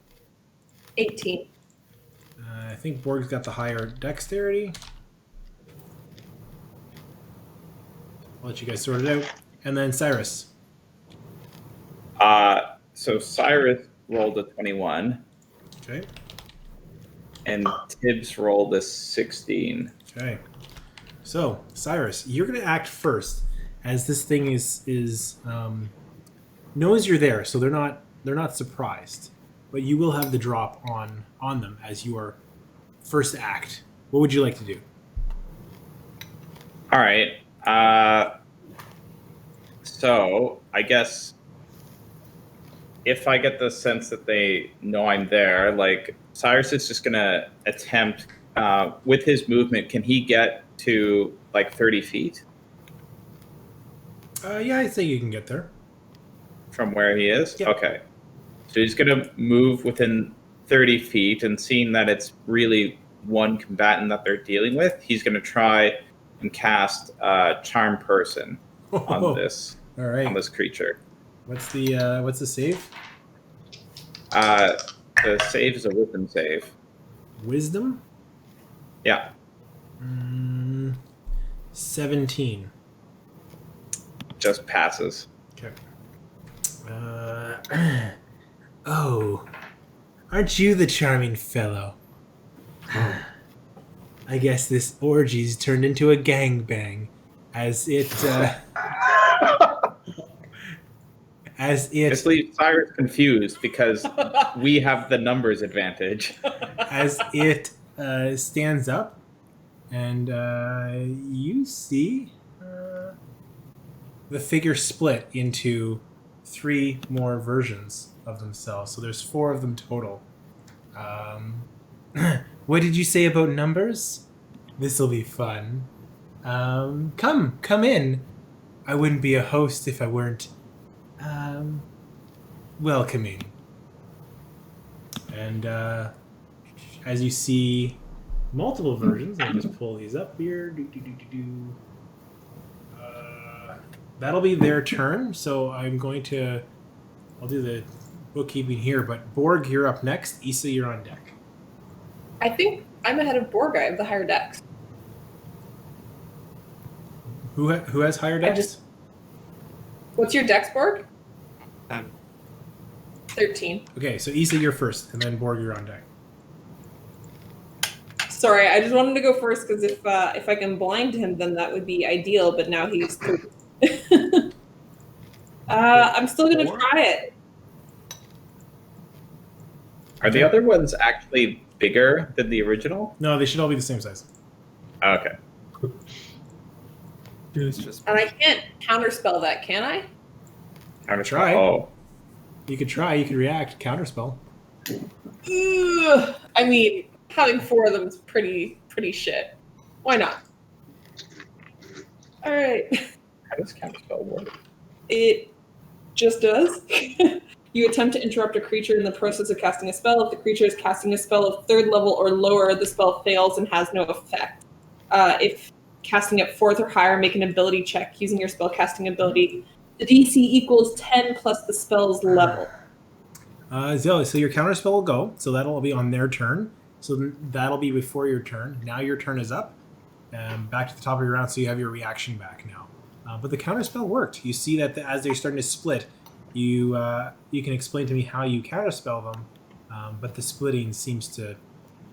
18. I think Borg's got the higher dexterity. I'll let you guys sort it out. And then Cyrus. so Cyrus rolled a 21, Okay. and Tibbs rolled a 16. Okay. So Cyrus, you're gonna act first, as this thing is knows you're there, so they're not surprised, but you will have the drop on them as your first act. What would you like to do? All right. So I guess if I get the sense that they know I'm there, like Cyrus is just gonna attempt with his movement. Can he get to like 30 feet Yeah, I'd say you can get there. from where he is? Yeah. Okay. So he's gonna move within 30 feet, and seeing that it's really one combatant that they're dealing with, he's gonna try and cast Charm Person on this All on right. this creature. What's the save? The The save is a wisdom save. Wisdom? Yeah. 17. Just passes. Okay. Oh, aren't you the charming fellow? I guess this orgy's turned into a gangbang, as it This leaves Cyrus confused because we have the numbers advantage. as it stands up, and you see the figure split into 3 more versions of themselves. So there's 4 of them total. What did you say about numbers? This'll be fun. Come in. I wouldn't be a host if I weren't welcoming. And as you see multiple versions, I'll just pull these up here. That'll be their turn, so I'll do the bookkeeping here, but Borg, you're up next. Issa, you're on deck. I think I'm ahead of Borg. I have the higher dex. Who has higher dex? What's your dex, Borg? 10. 13. Okay, so Issa, you're first, and then Borg, you're on deck. Sorry, I just wanted to go first because if I can blind him, then that would be ideal. But now he's. I'm still gonna try it. Are the other ones actually bigger than the original? No, they should all be the same size. Okay. It's just And I can't counterspell that, can I? Try. Oh. You could try. You could react. Counterspell. Ugh. I mean, having 4 of them is pretty shit. Why not? All right. How does counterspell work? It just does. You attempt to interrupt a creature in the process of casting a spell. If the creature is casting a spell of 3rd level or lower, the spell fails and has no effect. If casting at 4th or higher, make an ability check using your spell casting ability. The DC equals 10 plus the spell's level. So your counterspell will go. So that'll be on their turn. So that'll be before your turn. Now your turn is up. Back to the top of your round, so you have your reaction back now. But the counterspell worked. You see that as they're starting to split, you can explain to me how you counterspell them, but the splitting seems to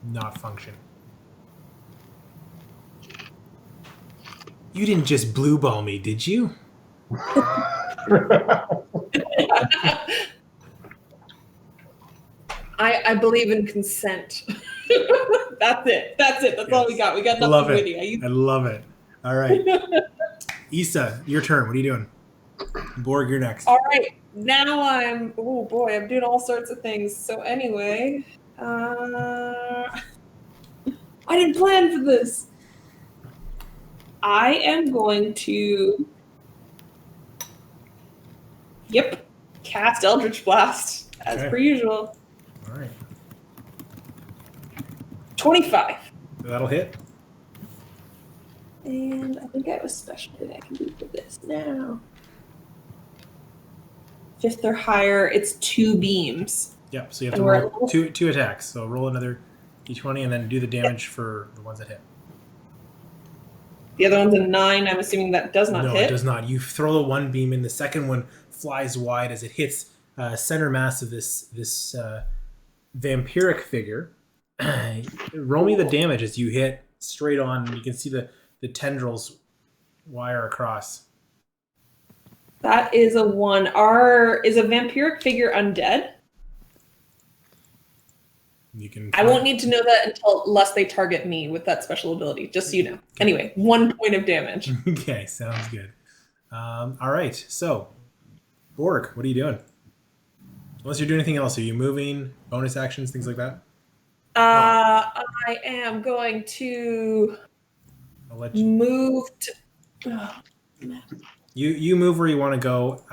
not function. You didn't just blue ball me, did you? I believe in consent. That's it. That's all we got. We got nothing Love with it. you. I love it. All right. Issa, your turn. What are you doing? Borg, you're next. All right. Now I'm doing all sorts of things. So anyway, I didn't plan for this. I am going to cast Eldritch Blast as Okay. per usual. All right. 25. That'll hit. And I think I have a special thing I can do for this now. 5th or higher, it's 2 beams. Yep. So you have And to we're roll at- two attacks. So roll another d20 and then do the damage for the ones that hit. The other one's a 9. I'm assuming that does not No, hit. it does not. You throw the one beam in. The second one flies wide as it hits center mass of this vampiric figure. Roll me the damage as you hit straight on. You can see the tendrils wire across. That is a 1. Is a vampiric figure undead? You can. I won't need to know that unless they target me with that special ability, just so you know. Anyway, 1 point of damage. Okay, sounds good. All right, so Borg, what are you doing? Unless you're doing anything else, are you moving? Bonus actions, things like that? I am going to I'll let you. move to. You move where you want to go.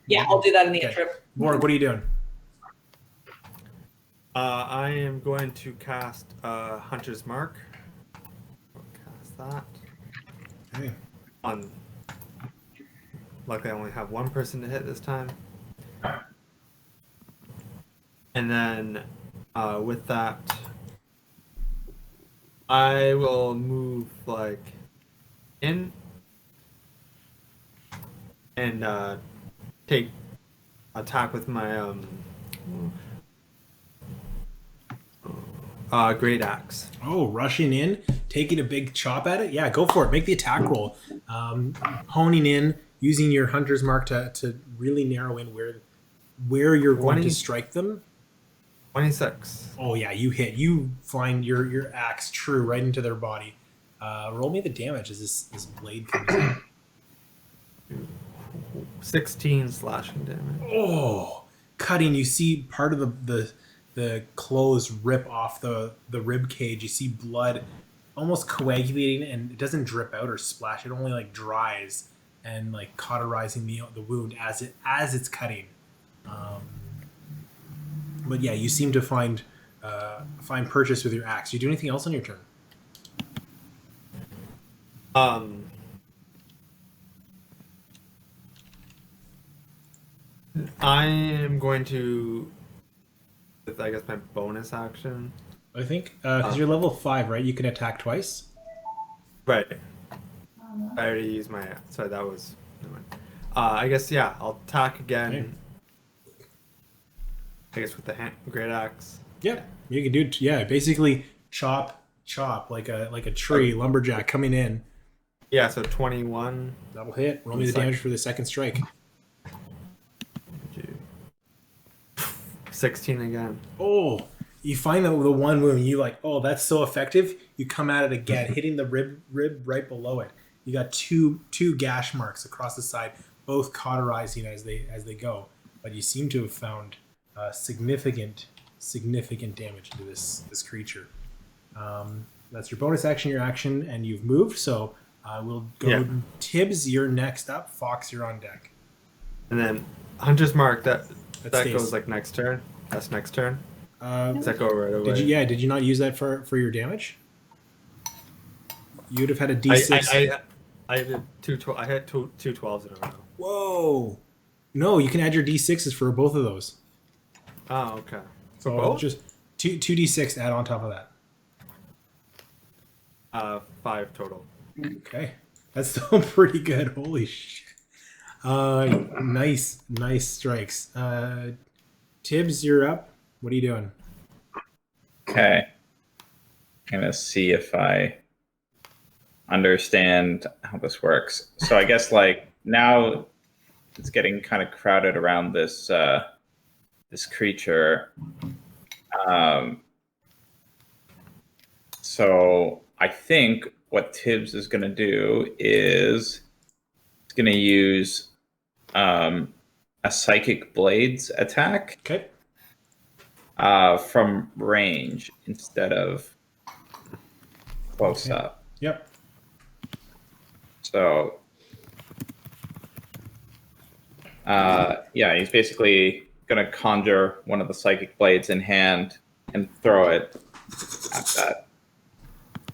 Yeah, I'll do that in the Okay. intro. Borg, what are you doing? I am going to cast Hunter's Mark. I'll cast that Okay. on. Luckily, I only have 1 person to hit this time. And then With that, I will move like in and take attack with my great axe. Oh, rushing in, taking a big chop at it. Yeah, go for it. Make the attack roll. Honing in, using your hunter's mark to really narrow in where you're going to 20. strike them. 26. Oh yeah, you hit. You find your axe true right into their body. Roll me the damage as this blade comes in. 16 slashing damage. Oh, cutting. You see part of the clothes rip off the rib cage. You see blood almost coagulating, and it doesn't drip out or splash. It only like dries and like cauterizing the wound as it's cutting. But yeah, you seem to find purchase with your axe. Do you do anything else on your turn? I am going to, with I guess my bonus action. I think because you're level 5, right? You can attack twice. Right. I already used my. Sorry, that was. Never mind. I guess yeah. I'll attack again. Okay. I guess with the great axe. Yeah, you can do. Yeah, basically chop like a tree lumberjack coming in. Yeah, so 21. That'll hit. Roll me the damage for the second strike. 16 again. Oh, you find the one wound. You like, oh, that's so effective. You come at it again, hitting the rib right below it. You got two gash marks across the side, both cauterizing as they go. But you seem to have found significant damage to this creature. That's your bonus action, your action, and you've moved. So we'll go. Yeah. Tibbs, you're next up. Fox, you're on deck. And then Hunter's Mark, that stays. goes like next turn. That's next turn. Does that go right away? Did you not use that for your damage? You'd have had a D6. I did I had two 12s in a row. Whoa! No, you can add your D6s for both of those. Oh, okay. So both? just two D6 to add on top of that. 5 total. Okay, that's still pretty good. Holy shit! Nice strikes. Tibbs, you're up. What are you doing? Okay. I'm gonna see if I understand how this works. So I guess like now it's getting kind of crowded around this this creature. So I think what Tibbs is gonna do is he's gonna use a Psychic Blades attack. Okay. From range instead of close up. Yep. So, yeah, he's basically going to conjure one of the Psychic Blades in hand and throw it at that.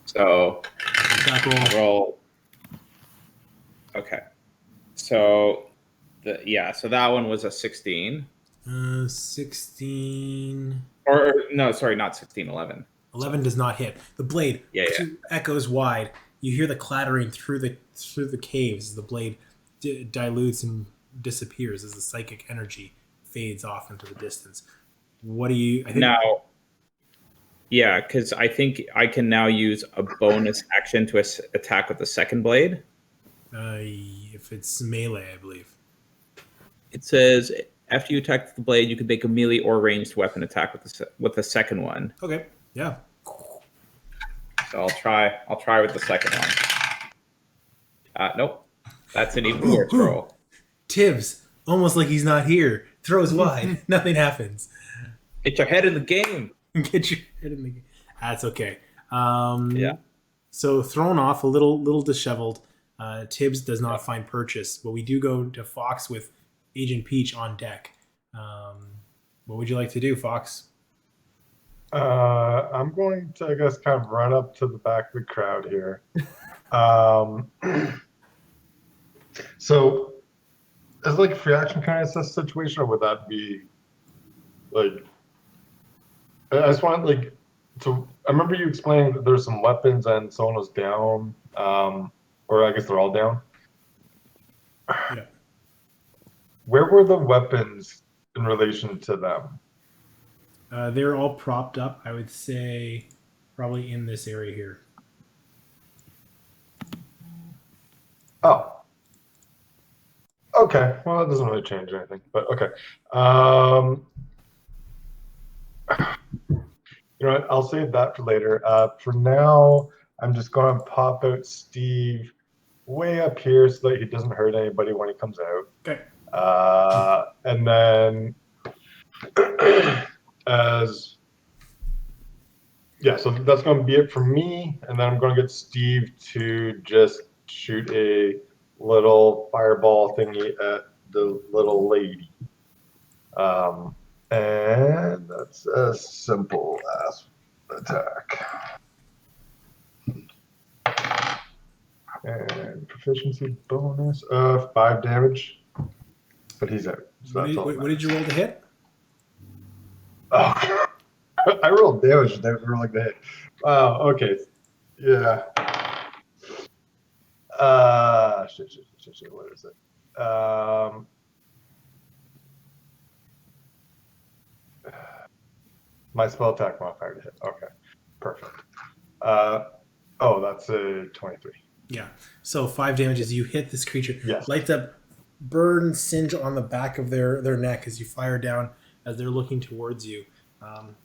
So, Attack roll. roll. Okay. So, so that one was a 16. 16. Or no, sorry, not 16, 11. 11 does not hit. The blade echoes wide. You hear the clattering through the caves as the blade dilutes and disappears as the psychic energy fades off into the distance. What do you... Now, yeah, because I think I can now use a bonus action to attack with the second blade. If it's melee, I believe. It says... After you attack with the blade, you can make a melee or ranged weapon attack with the second one. Okay. Yeah. So I'll try with the second one. Nope. That's an even worse roll. Tibbs, almost like he's not here, throws wide. Nothing happens. Get your head in the game. Get your head in the game. That's okay. Yeah. So thrown off, a little disheveled. Tibbs does not find purchase, but we do go to Fox with Agent Peach on deck. What would you like to do, Fox? I'm going to, I guess, kind of run up to the back of the crowd here. So, is it like a free action kind of situation, or would that be like I just want like so. I remember you explaining that there's some weapons and someone was down, or I guess they're all down. Yeah. Where were the weapons in relation to them? They're all propped up. I would say probably in this area here. Oh, okay. Well, that doesn't really change anything, but okay. Um, you know what? I'll save that for later. For now, I'm just going to pop out Steve way up here so that he doesn't hurt anybody when he comes out. Okay. And then as yeah, so that's going to be it for me. And then I'm going to get Steve to just shoot a little fireball thingy at the little lady. And that's a simple ass attack. And proficiency bonus of 5 damage. But he's out. So What that's did, all. what did you roll to hit? Oh, I rolled damage. Never like that. Wow. Okay. Yeah. Shit. What is it? My spell attack modifier to hit. Okay. Perfect. Oh, that's a 23. Yeah. So 5 damage as you hit this creature. Yes. Lights up, burn, singe on the back of their neck as you fire down as they're looking towards you.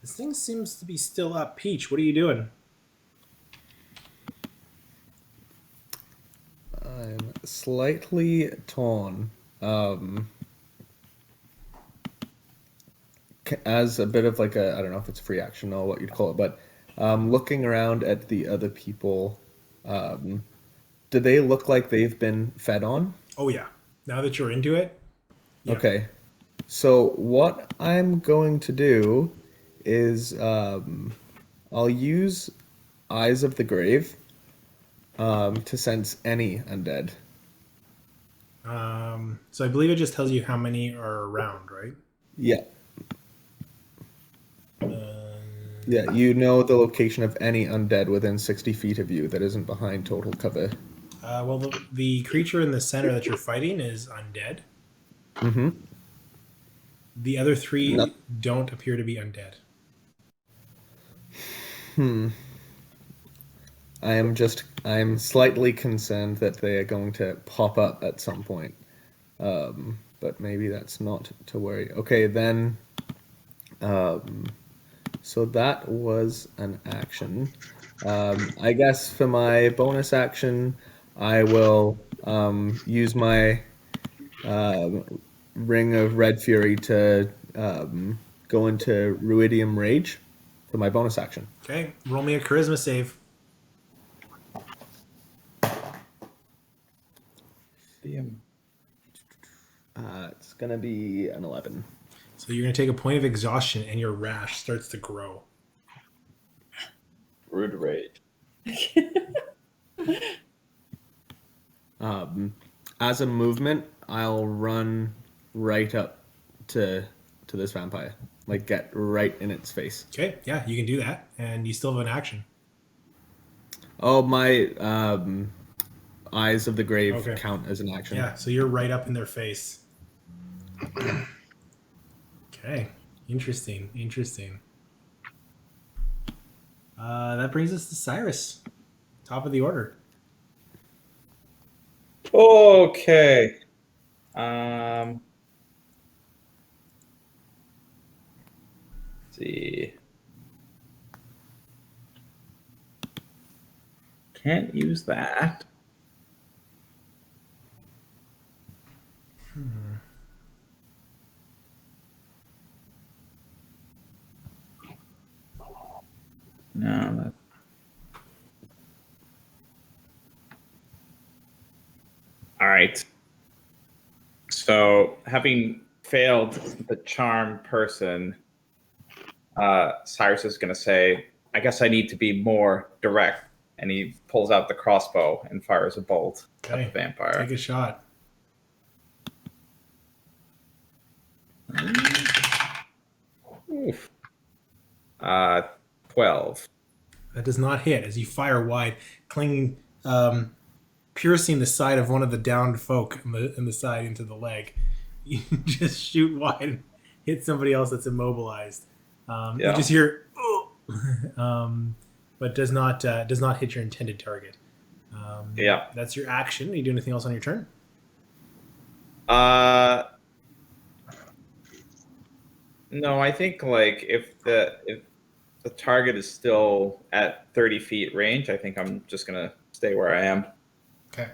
This thing seems to be still up. Peach, what are you doing? I'm slightly torn. As a bit of like a, I don't know if it's a free action or what you'd call it, but looking around at the other people, do they look like they've been fed on? Oh, yeah. Now that you're into it. Yeah. Okay. So what I'm going to do is I'll use Eyes of the Grave to sense any undead. So I believe it just tells you how many are around, right? Yeah. Yeah, you know the location of any undead within 60 feet of you that isn't behind total cover. Well, the creature in the center that you're fighting is undead. Mm-hmm. The other 3 No. don't appear to be undead. I'm slightly concerned that they are going to pop up at some point. But maybe that's not to worry. Okay, then. So that was an action. I guess for my bonus action, I will use my Ring of Red Fury to go into Ruidium Rage for my bonus action. Okay, roll me a charisma save. It's going to be an 11. So you're going to take a point of exhaustion and your rash starts to grow. Rude rage. As a movement, I'll run right up to this vampire. Like, get right in its face. Okay, yeah, you can do that. And you still have an action. Oh, my Eyes of the Grave Okay. count as an action. Yeah, so you're right up in their face. Okay, interesting. That brings us to Cyrus, top of the order. Okay. Let's see. Can't use that. No. All right. So, having failed the charm person, Cyrus is going to say, I guess I need to be more direct. And he pulls out the crossbow and fires a bolt Okay, at the vampire. take a shot. Oof. 12. That does not hit as you fire wide, clinging, piercing the side of one of the downed folk in the side into the leg. You just shoot wide and hit somebody else that's immobilized. You just hear, but does not hit your intended target. That's your action. You do anything else on your turn? No, I think like if the target is still at 30 feet range, I think I'm just gonna stay where I am. Okay.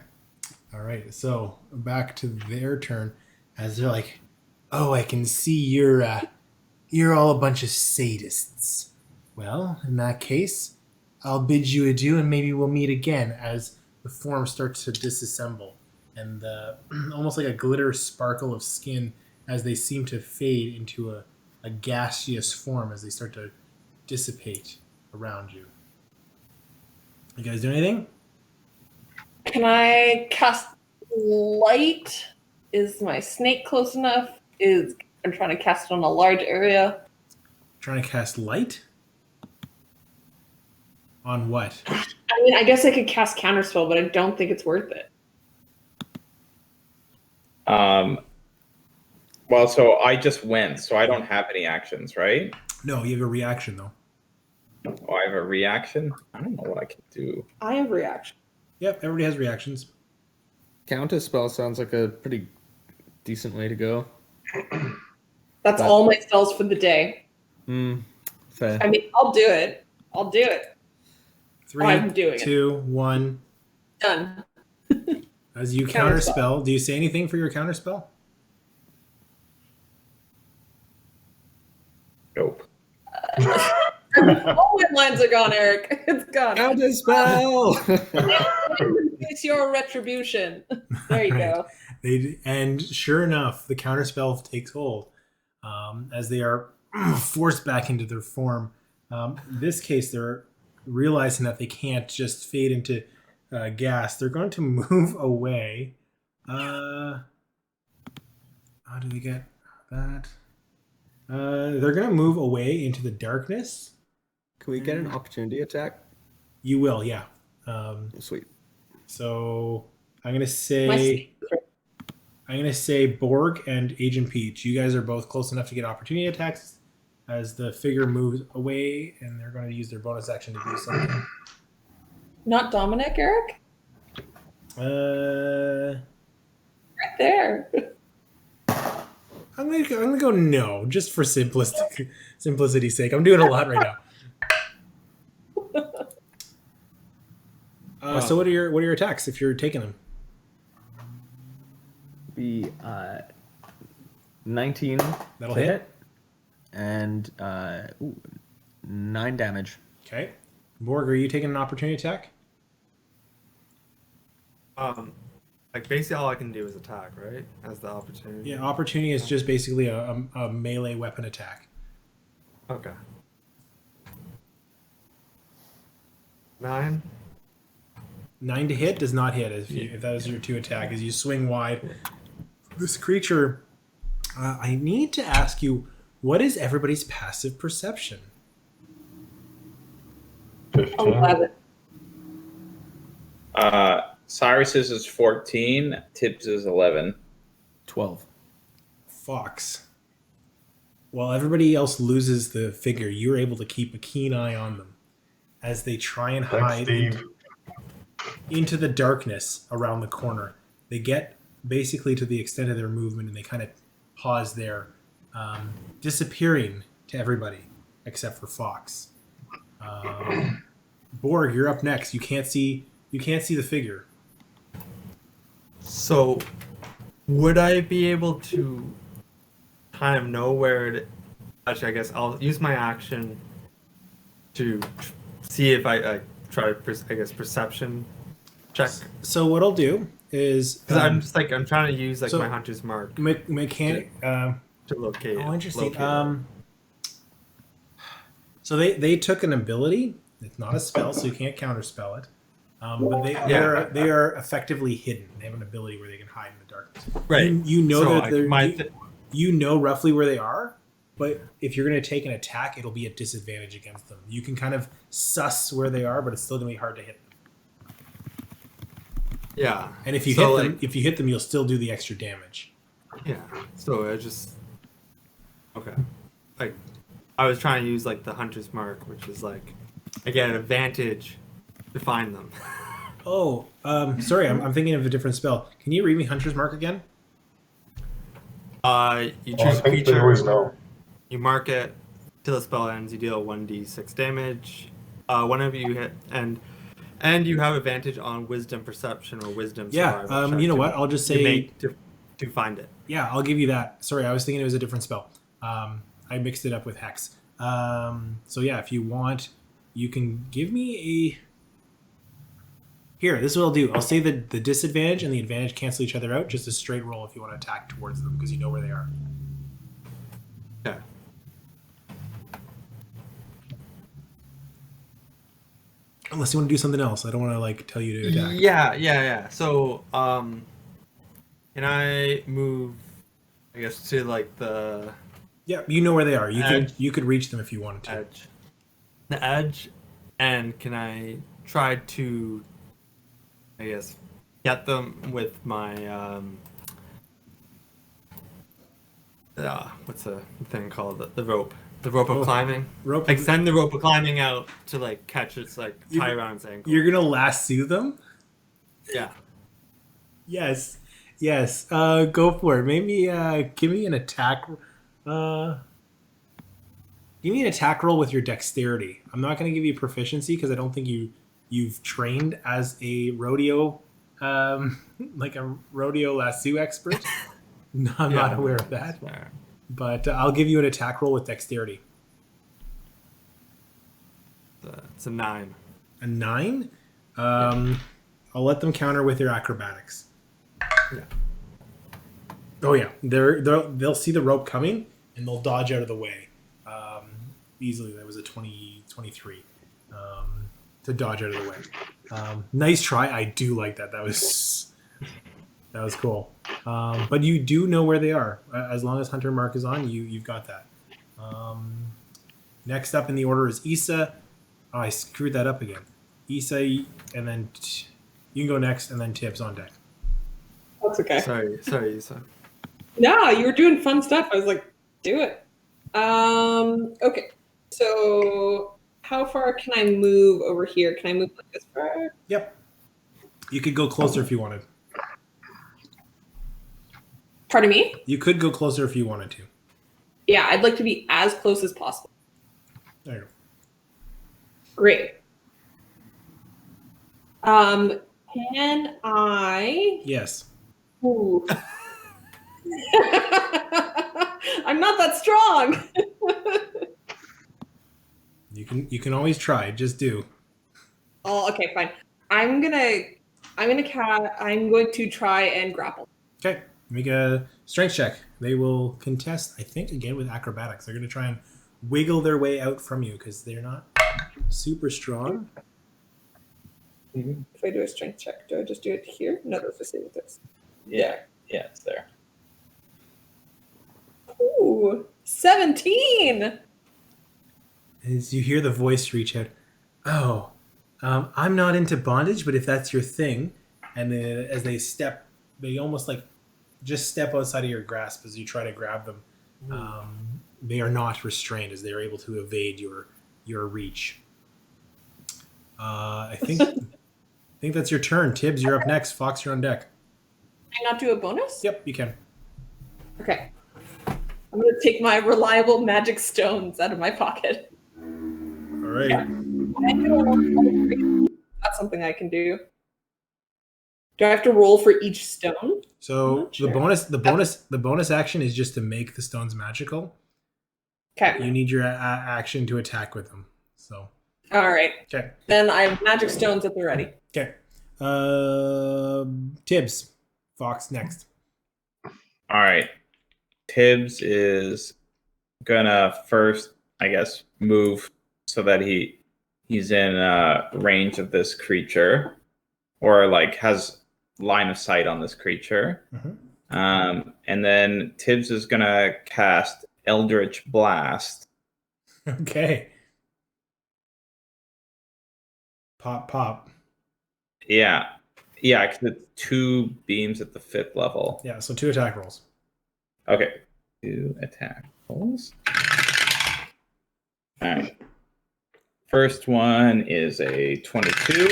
All right. So back to their turn, as they're like, "Oh, I can see you're all a bunch of sadists." Well, in that case, I'll bid you adieu, and maybe we'll meet again. As the form starts to disassemble, and almost like a glitter sparkle of skin as they seem to fade into a gaseous form as they start to dissipate around you. You guys do anything? Can I cast light? Is my snake close enough? I'm trying to cast it on a large area. Trying to cast light? On what? I mean, I guess I could cast counterspell, but I don't think it's worth it. Well, so I just went, so I don't have any actions, right? No, you have a reaction though. Oh, I have a reaction? I don't know what I can do. I have reaction. Yep, everybody has reactions. Counter spell sounds like a pretty decent way to go. That's all my spells for the day. Fair. I mean, I'll do it. 3, I'm doing 2, 1. Done. As you Counterspell. counterspell, do you say anything for your counterspell? Nope. All my lines are gone, Eric. It's gone. Counter spell. It's your retribution. There you go. And sure enough, the counterspell takes hold as they are forced back into their form. In this case, they're realizing that they can't just fade into gas. They're going to move away. How do they get that? They're going to move away into the darkness. Can we get an opportunity attack? You will, yeah. Sweet. So I'm going to say Borg and Agent Peach. You guys are both close enough to get opportunity attacks as the figure moves away, and they're going to use their bonus action to do something. Not Dominic, Eric? Right there. I'm gonna go no, just for simplicity's sake. I'm doing a lot right now. So what are your attacks if you're taking them? Be 19. That'll to hit. And 9 damage. Okay. Borg, are you taking an opportunity attack? Like basically all I can do is attack, right? As the opportunity. Yeah, opportunity is just basically a melee weapon attack. Okay. 9. 9 to hit does not hit if that is your 2 attack. As you swing wide, this creature. I need to ask you, what is everybody's passive perception? 15. 11. Cyrus's is 14. Tibbs is 11. 12. Fox. While everybody else loses the figure, you're able to keep a keen eye on them as they try and Thanks, hide Steve. into the darkness around the corner. They get basically to the extent of their movement and they kind of pause there, disappearing to everybody except for Fox. Borg, you're up next. You can't see the figure. So, would I be able to kind of know where it? Actually, I guess I'll use my action to see if I try to, perception check. So what I'll do is Because I'm just like I'm trying to use so my hunter's mark mechanic. to locate. Oh, interesting. locate it. So they took an ability. It's not a spell, so you can't counterspell it. But they are effectively hidden. They have an ability where they can hide in the darkness. Right. You know So, that they're. You know roughly where they are. But if you're going to take an attack, it'll be a disadvantage against them. You can kind of suss where they are, but it's still going to be hard to hit them. Yeah. And if you So, hit them, you'll still do the extra damage. Yeah. So I just okay. Like I was trying to use like the hunter's mark, which is like I get an advantage to find them. Oh, sorry, I'm thinking of a different spell. Can you read me Hunter's Mark again? You I choose a think they creature. always know. You mark it till the spell ends. You deal 1d6 damage. Whenever you hit, and you have advantage on Wisdom Perception or Wisdom Survival. check You know to- what? I'll just to say make to find it. yeah, I'll give you that. Sorry, I was thinking it was a different spell. I mixed it up with Hex. So yeah, if you want, you can give me a. Here, this is what I'll do. I'll say that the disadvantage and the advantage cancel each other out. Just a straight roll if you want to attack towards them because you know where they are. Okay. Unless you want to do something else, I don't want to like tell you to attack. Yeah. So, can I move? I guess to like the Yeah, you know where they are. Edge. You could reach them if you wanted to. edge. The edge, and can I try to, I guess, get them with my what's the thing called the rope? The rope of Oh, climbing. rope. Extend the rope of climbing out to like catch its like tie around its ankle. You're gonna lasso them? Yeah. Yes. Go for it. Maybe give me an attack. Give me an attack roll with your dexterity. I'm not going to give you proficiency because I don't think you've trained as a rodeo, like a rodeo lasso expert. No, I'm not aware of that. Fair. But I'll give you an attack roll with dexterity. It's a 9. A 9. I'll let them counter with their acrobatics. Yeah. Oh yeah, they'll see the rope coming and they'll dodge out of the way easily. That was a 23 to dodge out of the way. Nice try. I do like that. That was cool. But you do know where they are. As long as Hunter Mark is on, you've got that. Next up in the order is Issa. Oh, I screwed that up again. Issa, and then you can go next, and then Tibbs on deck. That's okay. Sorry, Issa. No, you were doing fun stuff. I was like, do it. Okay. So how far can I move over here? Can I move like this far? Yep. You could go closer if you wanted. Pardon me? You could go closer if you wanted to. Yeah, I'd like to be as close as possible. There you go. Great. Can I? Yes. Ooh. I'm not that strong. You can always try. Just do. Oh, okay, fine. I'm going to try and grapple. Okay. Make a strength check. They will contest, I think, again with acrobatics. They're going to try and wiggle their way out from you because they're not super strong. If I do a strength check, do I just do it here? No, that's the same with this. Yeah, it's there. Ooh, 17. As you hear the voice reach out, oh, I'm not into bondage, but if that's your thing, and then as they almost like just step outside of your grasp as you try to grab them. They are not restrained as they are able to evade your reach. I think that's your turn. Tibbs, you're up next. Fox, you're on deck. Can I not do a bonus? Yep, you can. Okay. I'm going to take my reliable magic stones out of my pocket. All right. That's something I can do. Do I have to roll for each stone? So Sure. the bonus action is just to make the stones magical. Okay. You need your action to attack with them. So All right. okay. Then I have magic stones at the ready. Okay. Tibbs, Fox next. All right. Tibbs is gonna first, I guess, move so that he's in range of this creature, or like has line of sight on this creature. Mhm. And then Tibbs is gonna cast Eldritch Blast. Okay. Pop, pop. Yeah. Yeah, because it's 2 beams at the 5th level. Yeah, so 2 attack rolls. Okay. 2 attack rolls. All right. First one is a 22.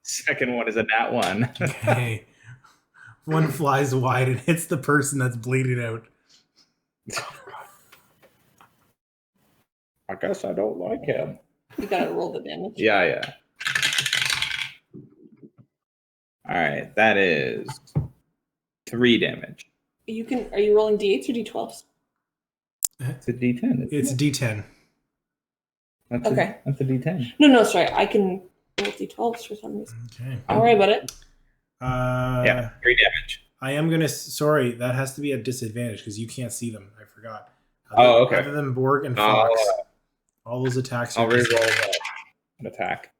Second one is a nat 1. Okay. One flies wide and hits the person that's bleeding out. I guess I don't like him. You gotta roll the damage. Yeah. All right, that is 3 damage. You can. Are you rolling d8s or d12s? It's a D10. It's a D10. That's Okay. That's a D10. No, sorry. I can roll d12s for some reason. Okay. Don't worry about it. Yeah, 3 damage. I am gonna. Sorry, that has to be a disadvantage because you can't see them. I forgot. Oh, okay. Other than Borg and Fox, all those attacks. I'll reroll an attack.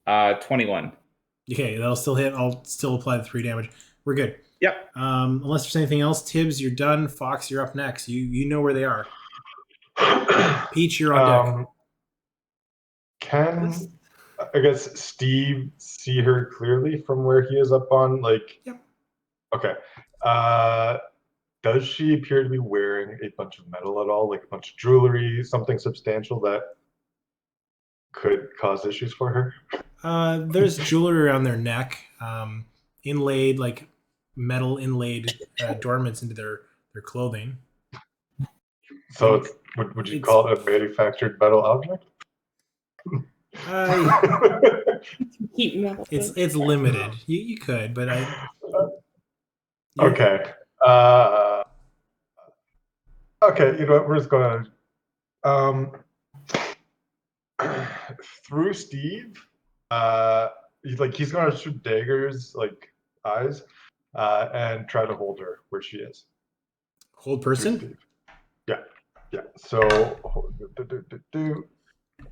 21. Okay, that'll still hit. I'll still apply the 3 damage. We're good. Yep. Unless there's anything else, Tibbs, you're done. Fox, you're up next. You know where they are. Peach, you're on deck. Can I guess Steve see her clearly from where he is up on like? Yep. Okay. Does she appear to be wearing a bunch of metal at all, like a bunch of jewelry, something substantial that could cause issues for her? There's jewelry around their neck, inlaid like metal inlaid adornments into their clothing. So it's, would you call it a manufactured metal object? Heat metal. It's limited. You could, but Okay. Okay, you know what? We're just going to through Steve. He's going to shoot daggers like eyes, and try to hold her where she is. Hold person. Yeah. So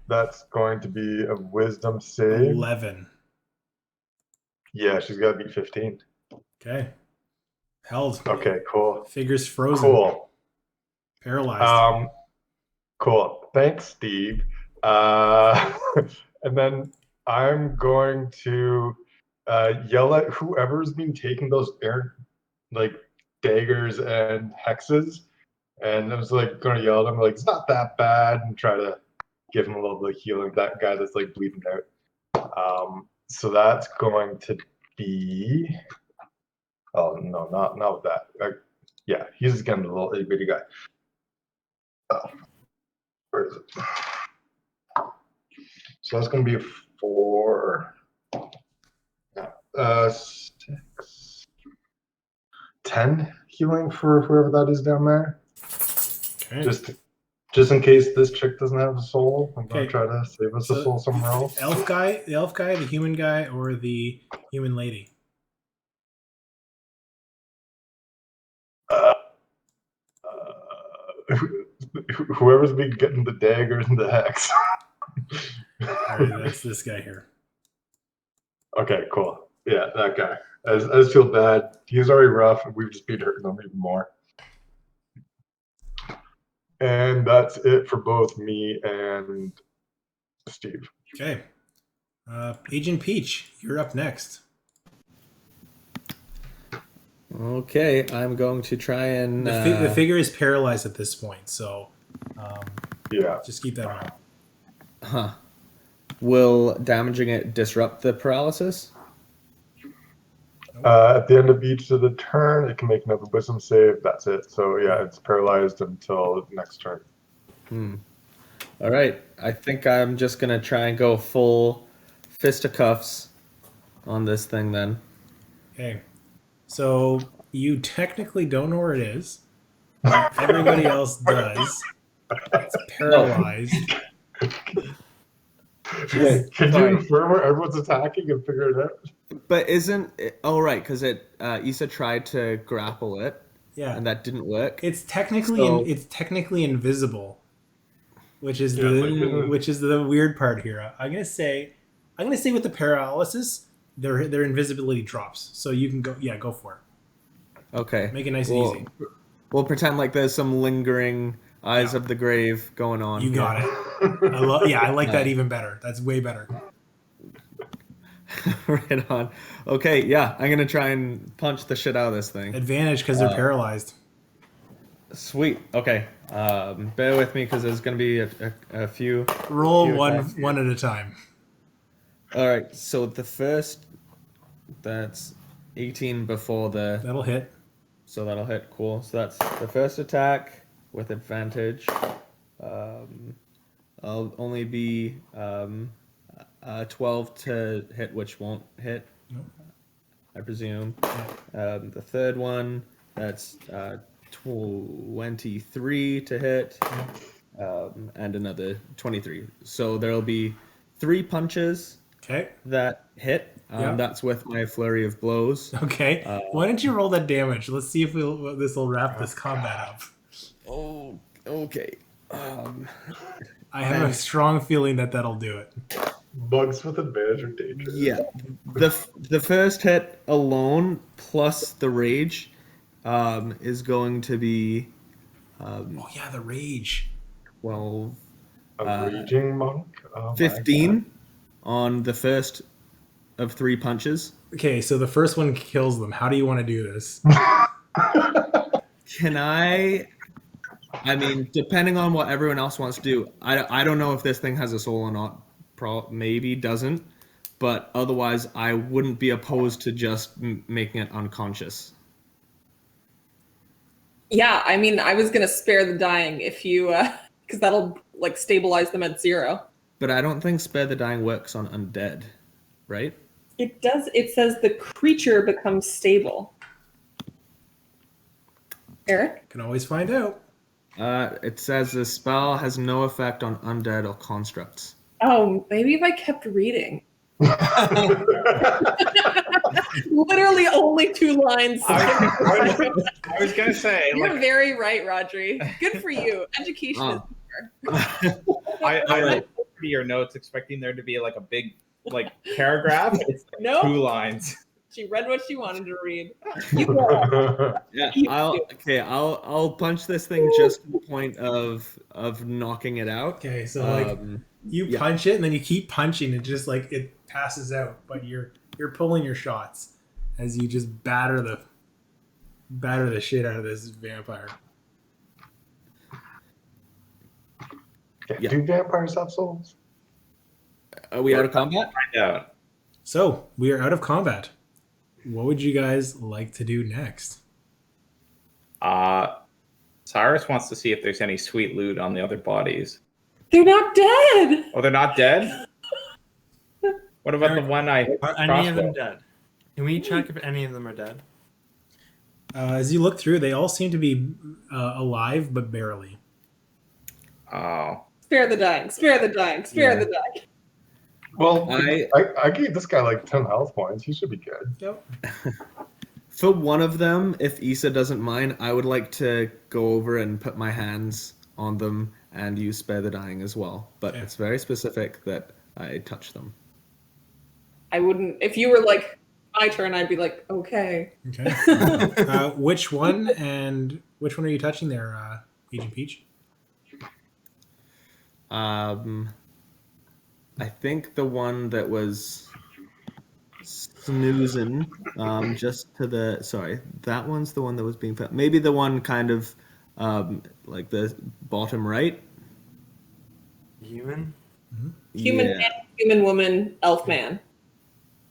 that's going to be a wisdom save. 11. Yeah, she's got to beat 15. Okay. Held. Okay, cool. Figures frozen. Cool. Paralyzed. Cool. Thanks, Steve. And then I'm going to yell at whoever's been taking those daggers and hexes. And I was like going to yell at him like, it's not that bad, and try to give him a little bit of healing. That guy that's like bleeding out. So that's going to be. Oh no, not with that. Yeah, he's getting a little itty bitty guy. Where is it? So that's going to be a 4. 6, 10 healing for whoever that is down there. Okay. Just in case this chick doesn't have a soul, I'm going to try to save us a soul somewhere else. The elf guy, the human guy, or the human lady? Whoever's been getting the daggers and the hex. All right, that's this guy here. Okay, cool. Yeah, that guy. I just feel bad. He's already rough, and we've just been hurting him even more. And that's it for both me and Steve. Okay. Agent Peach, you're up next. Okay, I'm going to try and... The figure is paralyzed at this point, so yeah, just keep that in mind. Huh. Will damaging it disrupt the paralysis? At the end of each of the turn, it can make another wisdom save. That's it. So yeah, it's paralyzed until next turn. All right. I think I'm just going to try and go full fisticuffs on this thing then. Okay. So you technically don't know where it is. Everybody else does. It's paralyzed. Can you infer where everyone's attacking and figure it out? But isn't it... Oh, right, because Issa tried to grapple it. Yeah. And that didn't work. It's technically invisible, which is the weird part here. I'm gonna say with the paralysis, their invisibility drops, so you can go for it. Okay. Make it nice and easy. We'll pretend like there's some lingering eyes Yeah. of the grave going on. You got it. I like that even better. That's way better. Right on. Okay, yeah, I'm gonna try and punch the shit out of this thing. Advantage because they're paralyzed. Sweet. Okay. Bear with me because there's gonna be a few. Roll few one attacks here. one at a time. All right. So the first, that's 18 before the. That'll hit. So that'll hit. Cool. So that's the first attack with advantage. I'll only be 12 to hit, which won't hit. Nope. I presume. The third one, that's 23 to hit, and another 23. So there'll be 3 punches Okay. that hit. Yeah. That's with my flurry of blows. Okay. Why don't you roll that damage? Let's see if this will wrap this combat up. Oh, okay. I have a strong feeling that that'll do it. Bugs with advantage are dangerous. Yeah, the first hit alone plus the rage is going to be Oh yeah, the rage. 12, A raging monk? Oh my 15 on the first of 3 punches. Okay, so the first one kills them. How do you want to do this? Can I mean, depending on what everyone else wants to do, I don't know if this thing has a soul or not. Maybe doesn't, but otherwise I wouldn't be opposed to just making it unconscious. Yeah, I mean, I was gonna spare the dying if you, because that'll like stabilize them at 0. But I don't think Spare the Dying works on undead, right? It does. It says the creature becomes stable. Eric? Can always find out. It says the spell has no effect on undead or constructs. Oh, maybe if I kept reading. Literally only 2 lines. I was gonna say, You're like, very right, Rodri. Good for you. Education is I looked at your notes expecting there to be like a big like paragraph. It's no. 2 lines. She read what she wanted to read. You go. Yeah, You I'll punch this thing just to the point of knocking it out. Okay, so like you yeah. punch it and then you keep punching it, just like it passes out, but you're pulling your shots as you just batter the shit out of this vampire. Yeah. Do vampires have souls? Are we out of combat? Find out. So we are out of combat. What would you guys like to do next? Cyrus wants to see if there's any sweet loot on the other bodies. They're not dead. Oh, they're not dead? What about the one I Are any of them crossbow? dead? Can we check if any of them are dead? As you look through, they all seem to be alive, but barely. Oh. Spare the dying. Spare the dying. Spare the dying. Well, I- I gave this guy like 10 health points. He should be good. Yep. For one of them, if Issa doesn't mind, I would like to go over and put my hands on them and use Spare the Dying as well. But Okay. it's very specific that I touch them. I wouldn't. If you were like my turn, I'd be like, okay. Okay. Which one are you touching there, Agent Peach? I think the one that was snoozing, just to the, sorry, that one's the one that was being fed. Maybe the one kind of, like the bottom right. Human? Human Yeah. man, human woman, elf man.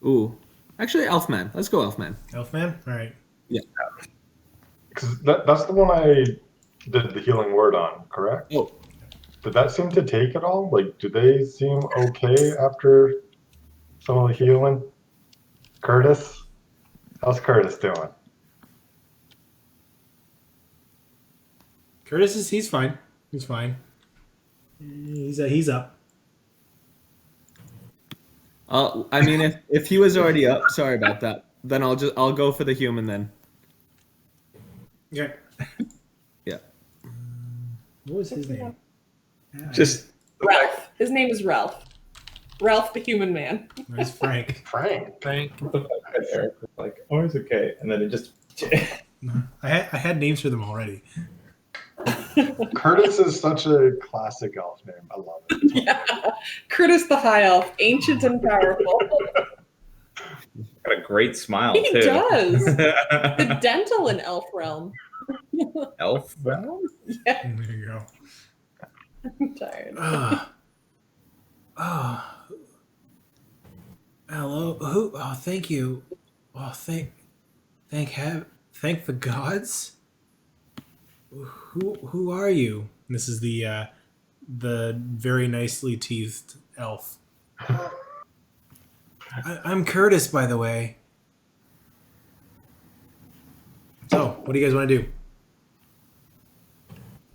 Ooh, actually, Elfman. Let's go, Elfman. Elfman? All right. Because that's the one I did the healing word on, correct? Oh, Did that seem to take it all? Like, do they seem okay after some of the healing? Curtis? How's Curtis doing? Curtis he's fine. He's fine. He's up. I mean, if he was already up, sorry about that. Then I'll go for the human then. Okay. Yeah. What was his name? Just Ralph. His name is Ralph. Ralph the human man. Where's Frank? Frank. Thank. Eric was like, oh, it's okay. And then it just I had names for them already. Curtis is such a classic elf name. I love it. Yeah. Curtis the High Elf, ancient and powerful. Got a great smile He too. does. The dental in elf realm. Elf realm? Yeah, There you go. I'm tired. Oh, hello. Who? Oh, thank you. Oh, thank the gods. Who are you? This is the very nicely teethed elf. I'm Curtis, by the way. So, what do you guys want to do?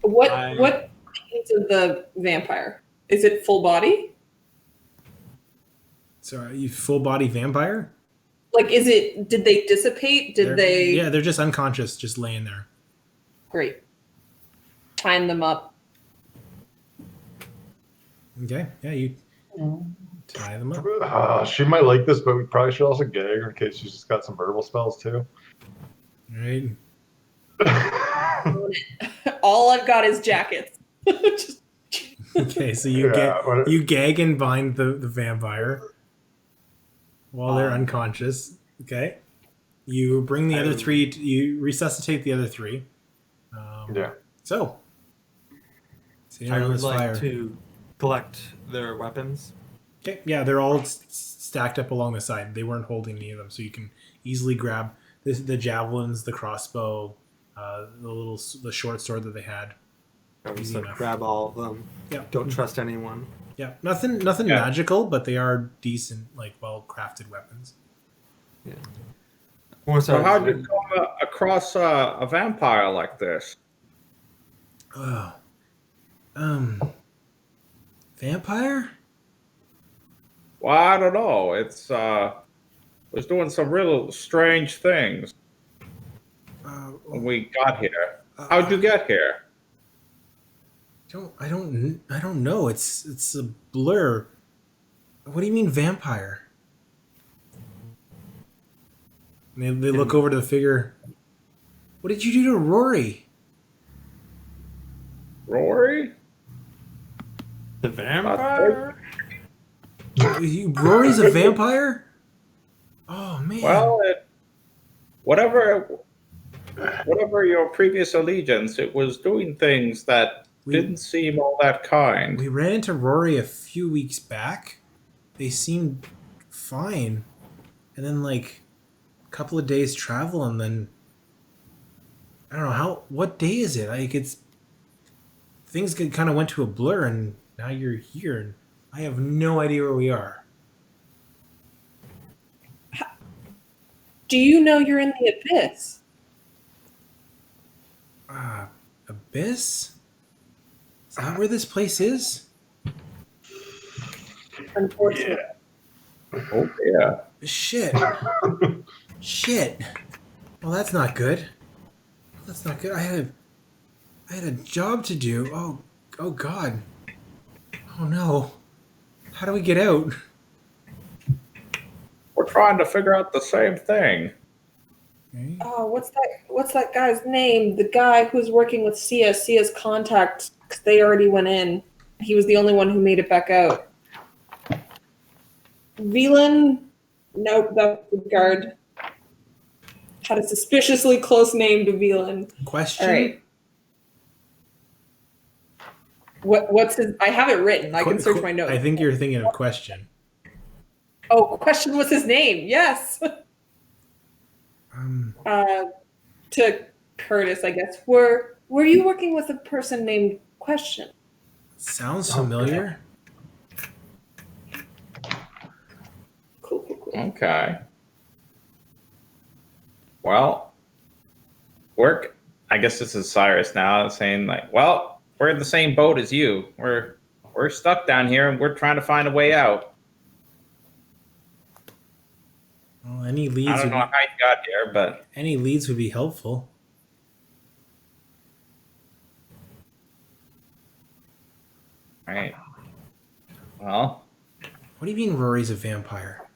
What is of the vampire? Is it full body? So, are you full body vampire? Like, did they dissipate? Yeah, they're just unconscious, just laying there. Great. Tying them up. Okay, yeah, you tie them up. She might like this, but we probably should also gag her in case she's just got some verbal spells too. Right. All I've got is jackets. Just- Okay, so you you gag and bind the vampire while they're unconscious. Okay. You bring the other three. You resuscitate the other three. Yeah. So I on would this like fire. to collect their weapons. Okay. Yeah, they're all stacked up along the side. They weren't holding any of them, so you can easily grab the javelins, the crossbow, the short sword that they had. Easy So enough. grab all of them. Yeah. Don't trust anyone. Yeah. Nothing Yeah. magical, but they are decent, like well crafted weapons. Yeah. Or So how'd you come across a vampire like this? Oh. Vampire? Well, I don't know. It's was doing some real strange things when we got here. How'd you get here? I don't know. It's a blur. What do you mean vampire? And they look over to the figure. What did you do to Rory? Rory? The vampire? Rory's a vampire? Oh man. Well, whatever your previous allegiance, it was doing things that didn't seem all that kind. We ran into Rory a few weeks back. They seemed fine. And then like a couple of days travel and then I don't know what day is it? Like things kind of went to a blur and now you're here and I have no idea where we are. Do you know you're in the abyss? Abyss? Is that where this place is? Unfortunately. Oh yeah. Shit. Shit. Well, that's not good. That's not good. I had a job to do. Oh God. Oh no. How do we get out? We're trying to figure out the same thing. Okay. Oh, what's that guy's name? The guy who's working with Sia's contact, 'cause they already went in. He was the only one who made it back out. Velan? Nope, that's the guard. Had a suspiciously close name to Velan. Question. All right. What's his? I have it written. I can search my notes. I think you're thinking of Question. Oh, Question was his name. Yes. To Curtis, I guess. Were you working with a person named Question? Sounds familiar. Cool. Okay. Well, I guess this is Cyrus now saying like, well, we're in the same boat as you. We're stuck down here and we're trying to find a way out. Well, any leads? I don't know how you got here, but Any leads would be helpful. all right. Well, What do you mean Rory's a vampire?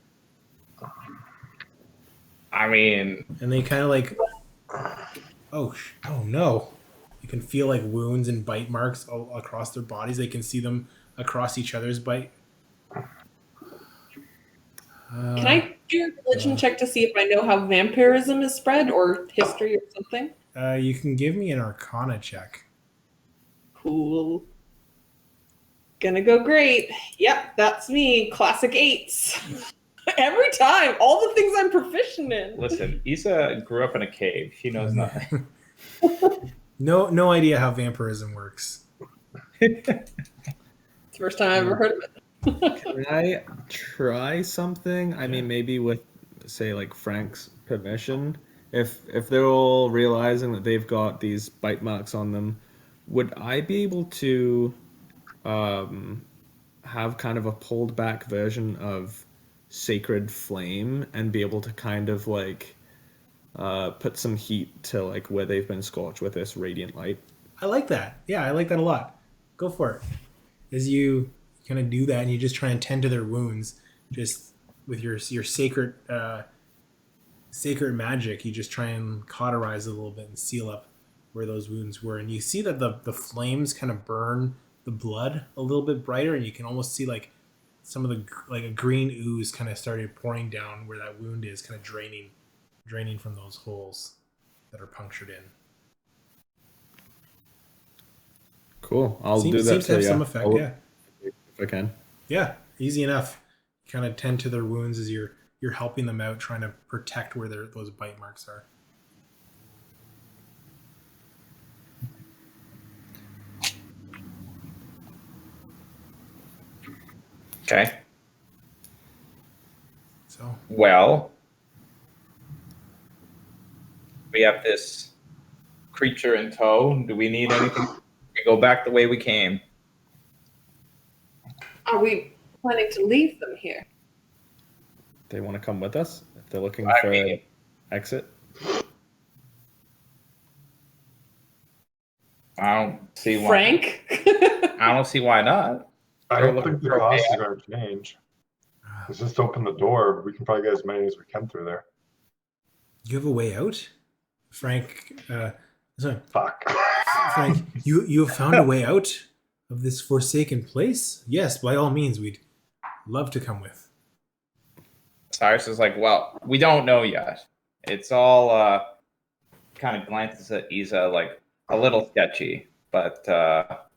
I mean, And they kind of like Oh no! You can feel like wounds and bite marks all across their bodies. They can see them across each other's bite. Can I do a religion check to see if I know how vampirism is spread or history or something? You can give me an Arcana check. Cool. Gonna go great. Yep, that's me. Classic 8s. Every time. All the things I'm proficient in. Listen, Isa grew up in a cave. She knows nothing. No idea how vampirism works. It's the first time I've ever heard of it. Can I try something? I mean, maybe with, say, like Frank's permission. If they're all realizing that they've got these bite marks on them, would I be able to have kind of a pulled back version of Sacred Flame and be able to kind of like put some heat to like where they've been scorched with this radiant light? I like that. Yeah, I like that a lot. Go for it. As you kind of do that, and you just try and tend to their wounds, just with your sacred magic, you just try and cauterize it a little bit and seal up where those wounds were, and you see that the flames kind of burn the blood a little bit brighter, and you can almost see like some of the like a green ooze kind of started pouring down where that wound is, kind of draining from those holes that are punctured in. Cool. I'll do that. Seems to have some effect. Yeah, if I can. Yeah, easy enough. Kind of tend to their wounds as you're helping them out, trying to protect where those bite marks are. Okay. So, Well, we have this creature in tow. Do we need anything? We go back the way we came. Are we planning to leave them here? They want to come with us if they're looking I for mean- an exit. I don't see why. Frank? I don't see why not. I They're don't looking think the for a way cost is out. going to change. Let's just open the door. We can probably get as many as we can through there. you have a way out, Frank. Sorry, Fuck. Frank. You have found a way out of this forsaken place. Yes, by all means, we'd love to come with. Cyrus is like, well, we don't know yet. It's all kind of glances at Isa like a little sketchy, but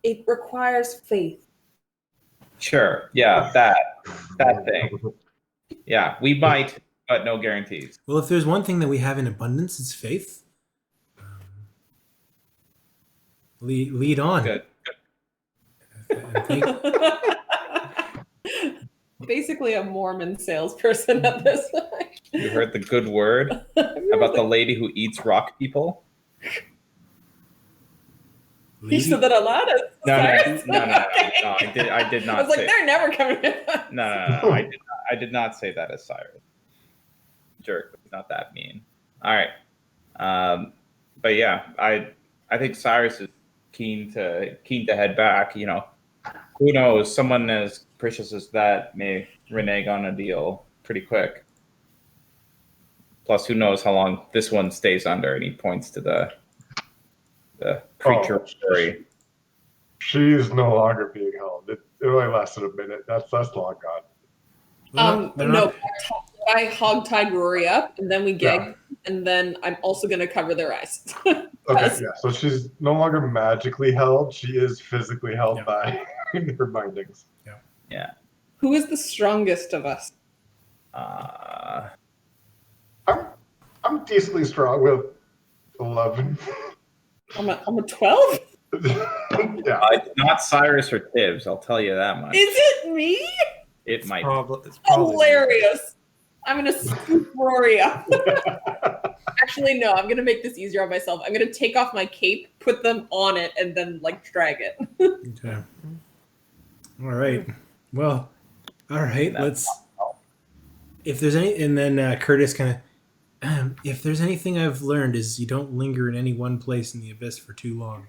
It requires faith. sure. Yeah, that thing. Yeah, we might, but no guarantees. Well, if there's one thing that we have in abundance, it's faith. Lead on. Good. And thank- Basically a Mormon salesperson at this point. You heard the good word about the lady who eats rock people? You said that out loud? No, Cyrus? no, I did I not was like, say. they're never coming in. No, I did not say that as Cyrus. Jerk, not that mean. All right, but yeah, I think Cyrus is keen to head back. You know, who knows? Someone as precious as that may renege on a deal pretty quick. Plus, who knows how long this one stays under? And he points to the creature story. She's no longer being held. It only lasted a minute. That's long gone. They're No, not- I hog-tied Rory up, and then we gag, and then I'm also going to cover their eyes. Okay, yeah. So she's no longer magically held. She is physically held Yeah. by her bindings. Yeah. Who is the strongest of us? I'm decently strong with 11. I'm a 12? Yeah. Not Cyrus or Thieves, I'll tell you that much. Is it me? It might. It's probably Hilarious. I'm going to scoop Rory up. Actually, no, I'm going to make this easier on myself. I'm going to take off my cape, put them on it, and then, like, drag it. Okay. All right. Well, all right. Let's. If there's any, and then Curtis kind of. If there's anything I've learned is you don't linger in any one place in the abyss for too long.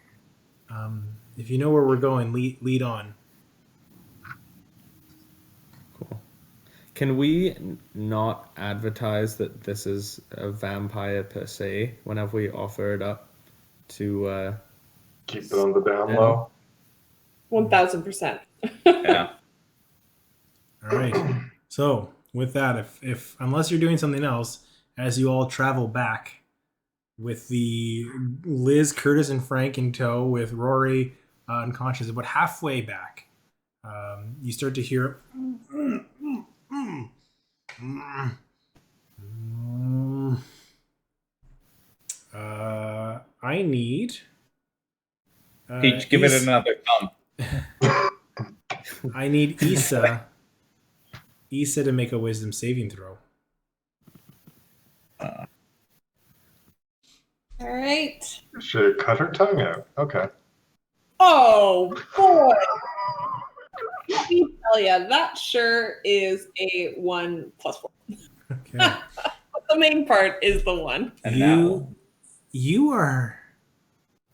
If you know where we're going, lead on. Cool. Can we not advertise that this is a vampire per se whenever we offer it up to Keep it on the down Yeah. low. 1000%. Yeah. All right. So with that, if unless you're doing something else, as you all travel back with the Liz, Curtis, and Frank in tow, with Rory unconscious, about halfway back, you start to hear. I need. Peach, give it Is- another thumb. I need Issa to make a wisdom saving throw. All right. Should have cut her tongue out. Okay. Oh boy. Let me tell you, that sure is a 1 + 4. Okay. But the main part is the 1. And now, You are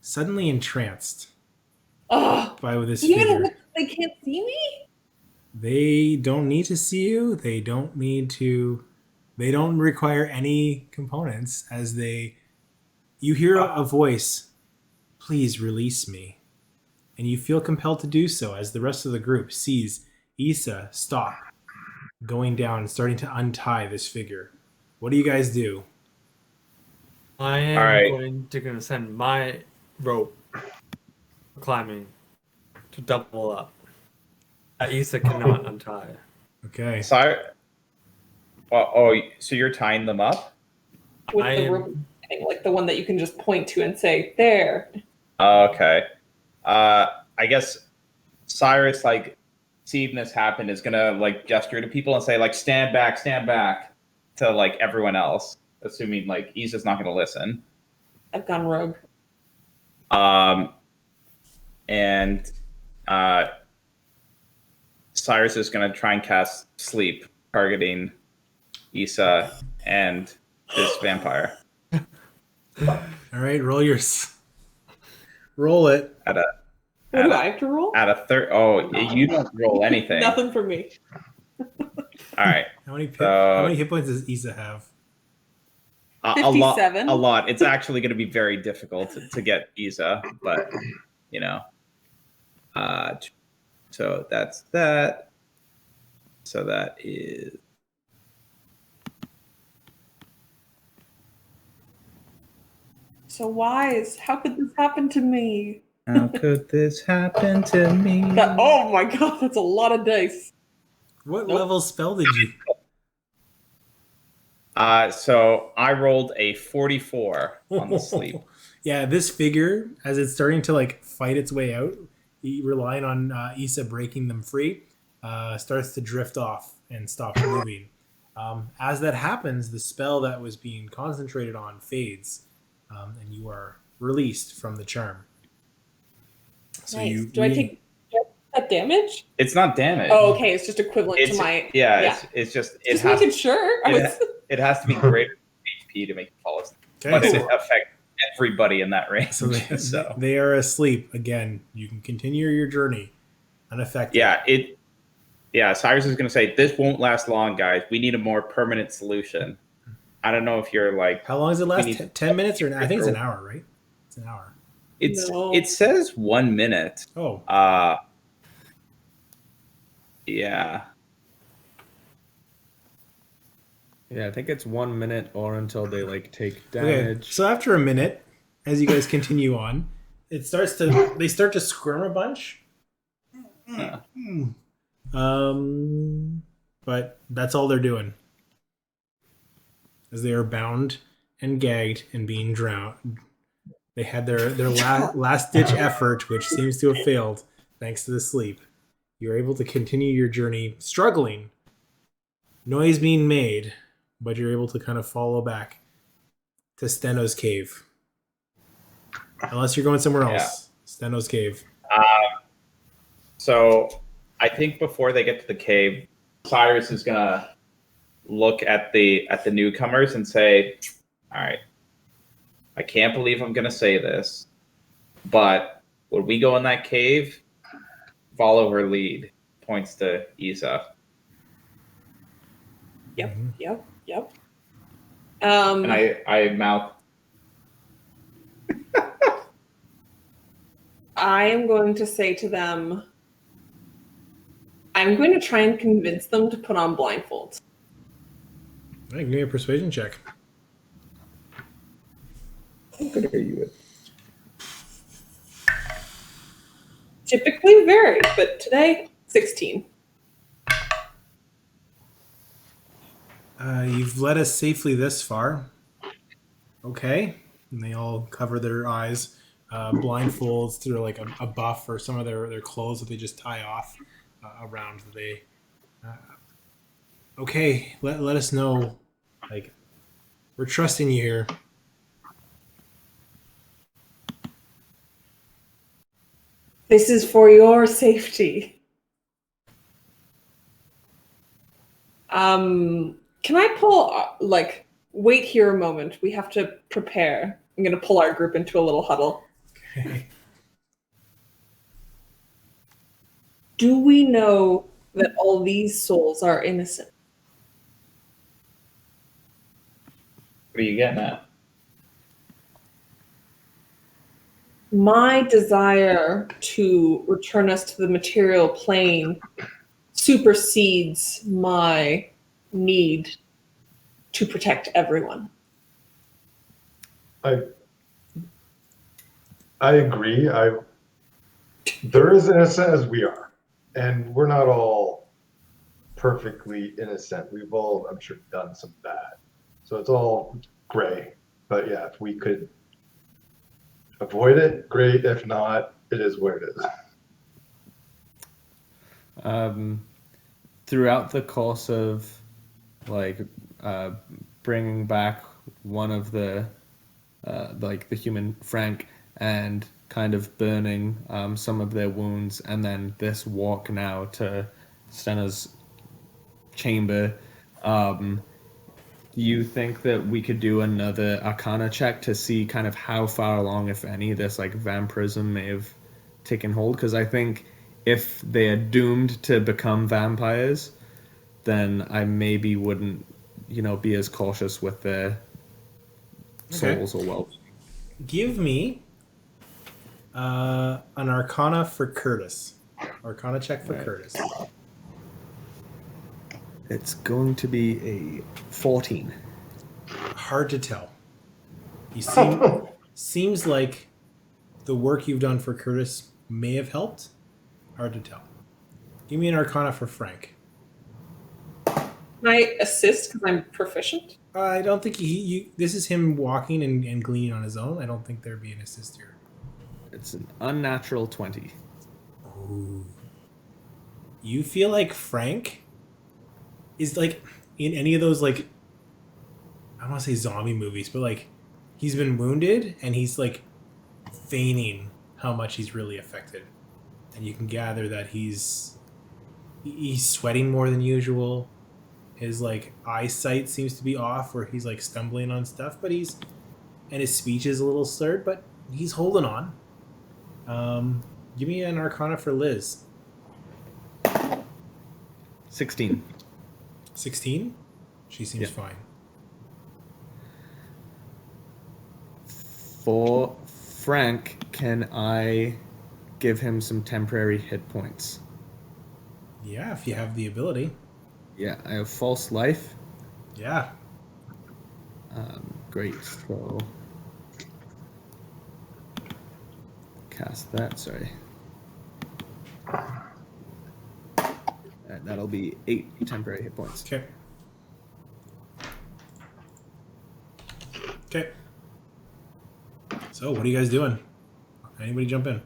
suddenly entranced Oh, by this even figure. if they can't see me? They don't need to see you. They don't need to. They don't require any components. You hear a voice. Please release me, and you feel compelled to do so as the rest of the group sees Issa stop, going down and starting to untie this figure. What do you guys do? I am All right. gonna send my rope climbing to double up. Isa cannot untie. Okay. so so you're tying them up? With I the am- rope, like the one that you can just point to and say, there. Okay. I guess Cyrus, like, seeing this happen, is gonna like gesture to people and say, like, stand back, to like everyone else, assuming like Issa's not gonna listen. I've gone rogue. And Cyrus is gonna try and cast sleep, targeting Issa and this vampire All right. Roll it. at a What do I have to roll? at a third. Oh, you don't roll anything. Nothing for me. All right. How many So- hit points does Issa have? A lot. 57. A lot. It's actually going to be very difficult to get Isa, but you know. So that's that. So that is. So wise. How could this happen to me? How could this happen to me? Oh my god, that's a lot of dice. What Nope. level spell did you? So I rolled a 44 on the sleep. Yeah, this figure, as it's starting to like fight its way out, relying on Issa breaking them free, starts to drift off and stop moving. As that happens, the spell that was being concentrated on fades, and you are released from the charm. So Nice. Do I take that damage? It's not damage. Oh, okay. It's just equivalent It's to my. It's just it Just has making sure. it has to be greater than HP to make it fall asleep. Okay, But it so, affects everybody in that range. so they, So they are asleep again. You can continue your journey unaffected. Cyrus is going to say, this won't last long, guys. We need a more permanent solution. I don't know if you're like, How long does it last? We need- 10 minutes or I think it's an hour, right? It's an hour. No. it says 1 minute. Oh, Yeah. Yeah, I think it's 1 minute or until they like take okay. damage. So after a minute, as you guys continue on, they start to squirm a bunch. But that's all they're doing, as they are bound and gagged and being drowned. They had their last ditch effort, which seems to have failed thanks to the sleep. You're able to continue your journey, struggling, noise being made, but you're able to kind of follow back to Steno's cave. Unless you're going somewhere else. Steno's cave. So I think before they get to the cave, Cyrus is going to look at the newcomers and say, all right, I can't believe I'm going to say this, but when we go in that cave, follow her lead, points to Isa. Yep. And I mouth, I am going to say to them, I'm going to try and convince them to put on blindfolds. All right, give me a persuasion check. How good are you at? Typically vary, but today, 16. You've led us safely this far. Okay. And they all cover their eyes, blindfolds through like a buff or some of their clothes that they just tie off around. Okay, let us know. Like, we're trusting you here. This is for your safety. Can I pull, wait here a moment. We have to prepare. I'm going to pull our group into a little huddle. Okay. Do we know that all these souls are innocent? What are you getting at? My desire to return us to the material plane supersedes my need to protect everyone. I agree. They're as innocent as we are, and we're not all perfectly innocent. We've all, I'm sure, done some bad, so it's all gray. But yeah, if we could avoid it, great. If not, it is what it is. Throughout the course of bringing back one of the the human Frank and kind of burning some of their wounds, and then this walk now to Stenna's chamber, do you think that we could do another Arcana check to see kind of how far along, if any, this like vampirism may have taken hold? Because I think if they are doomed to become vampires, then I maybe wouldn't, be as cautious with their souls or well. Give me an Arcana for Curtis. Arcana check for Curtis. It's going to be a 14. Hard to tell. You seems like the work you've done for Curtis may have helped. Hard to tell. Give me an Arcana for Frank. Can I assist because I'm proficient? I don't think this is him walking and gleaning on his own. I don't think there'd be an assist here. It's an unnatural 20. Ooh. You feel like Frank is like in any of those like, I don't want to say zombie movies, but like he's been wounded and he's like feigning how much he's really affected, and you can gather that he's sweating more than usual. His like eyesight seems to be off, where he's like stumbling on stuff, but and his speech is a little slurred, but he's holding on. Give me an Arcana for Liz. 16. 16? She seems fine. For Frank, can I give him some temporary hit points? Yeah, if you have the ability. Yeah, I have false life. Yeah. Great. So cast that. Sorry. That'll be 8 temporary hit points. Okay. Okay. So, what are you guys doing? Anybody jump in?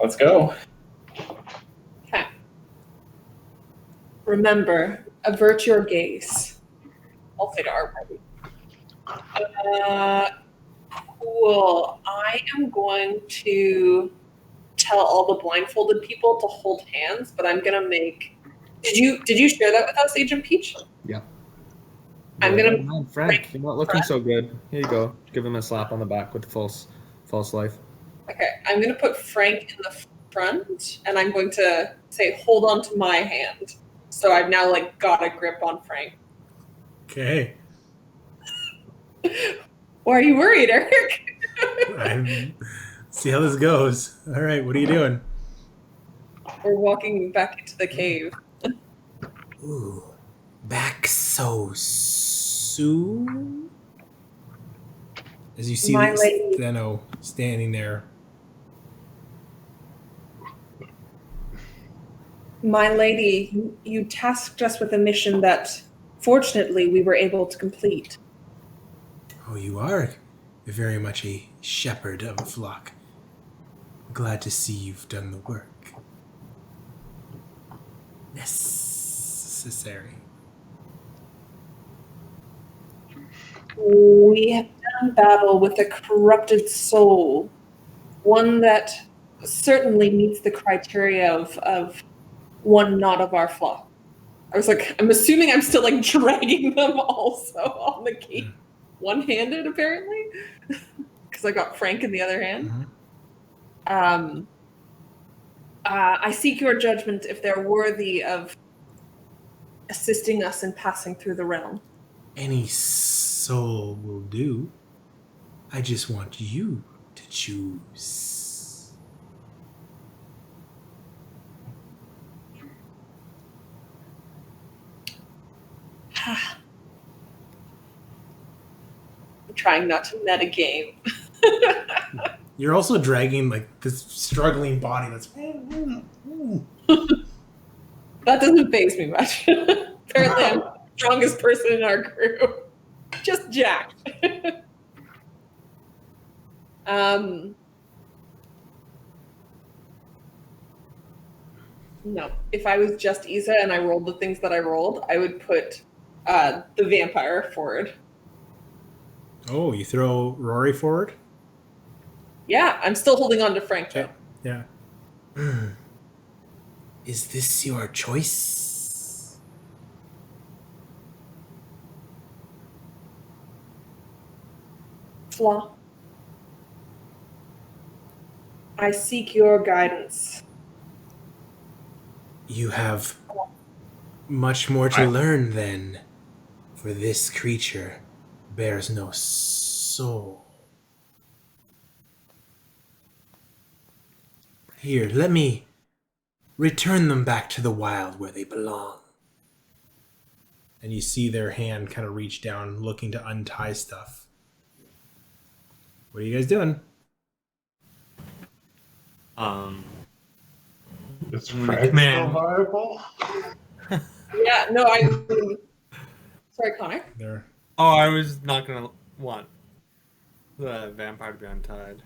Let's go. Okay. Remember, avert your gaze. I'll say to our party. Cool. I am going to tell all the blindfolded people to hold hands, but I'm gonna make. Did you share that with us, Agent Peach? Yeah. I'm gonna. Oh, Frank, you're not looking so good. Here you go. Give him a slap on the back with the false life. Okay, I'm gonna put Frank in the front, and I'm going to say, "Hold on to my hand." So I've now like got a grip on Frank. Okay. Why are you worried, Eric? See how this goes. All right, what are you doing? We're walking back into the cave. Ooh, back so soon? As you see My the lady. Stheno standing there. My lady, you tasked us with a mission that, fortunately, we were able to complete. Oh, you are very much a shepherd of a flock. Glad to see you've done the work. Necessary. We have done battle with a corrupted soul, one that certainly meets the criteria of one not of our flock. I was like, I'm assuming I'm still like dragging them also on the gate, one-handed apparently, because I got Frank in the other hand. Mm-hmm. I seek your judgment if they're worthy of assisting us in passing through the realm. Any soul will do. I just want you to choose. I'm trying not to metagame. You're also dragging like this struggling body that's. That doesn't faze me much. Apparently, I'm the strongest person in our group. Just jacked. No. If I was just Isa and I rolled the things that I rolled, I would put the vampire forward. Oh, you throw Rory forward? Yeah, I'm still holding on to Frank though. Yeah. Is this your choice? Flaw. I seek your guidance. You have much more to learn then, for this creature bears no soul. Here, let me return them back to the wild where they belong. And you see their hand kind of reach down, looking to untie stuff. What are you guys doing? Is I'm gonna Frank still command. viable? Yeah, no, sorry, Connor. There. Oh, I was not gonna want the vampire to be untied.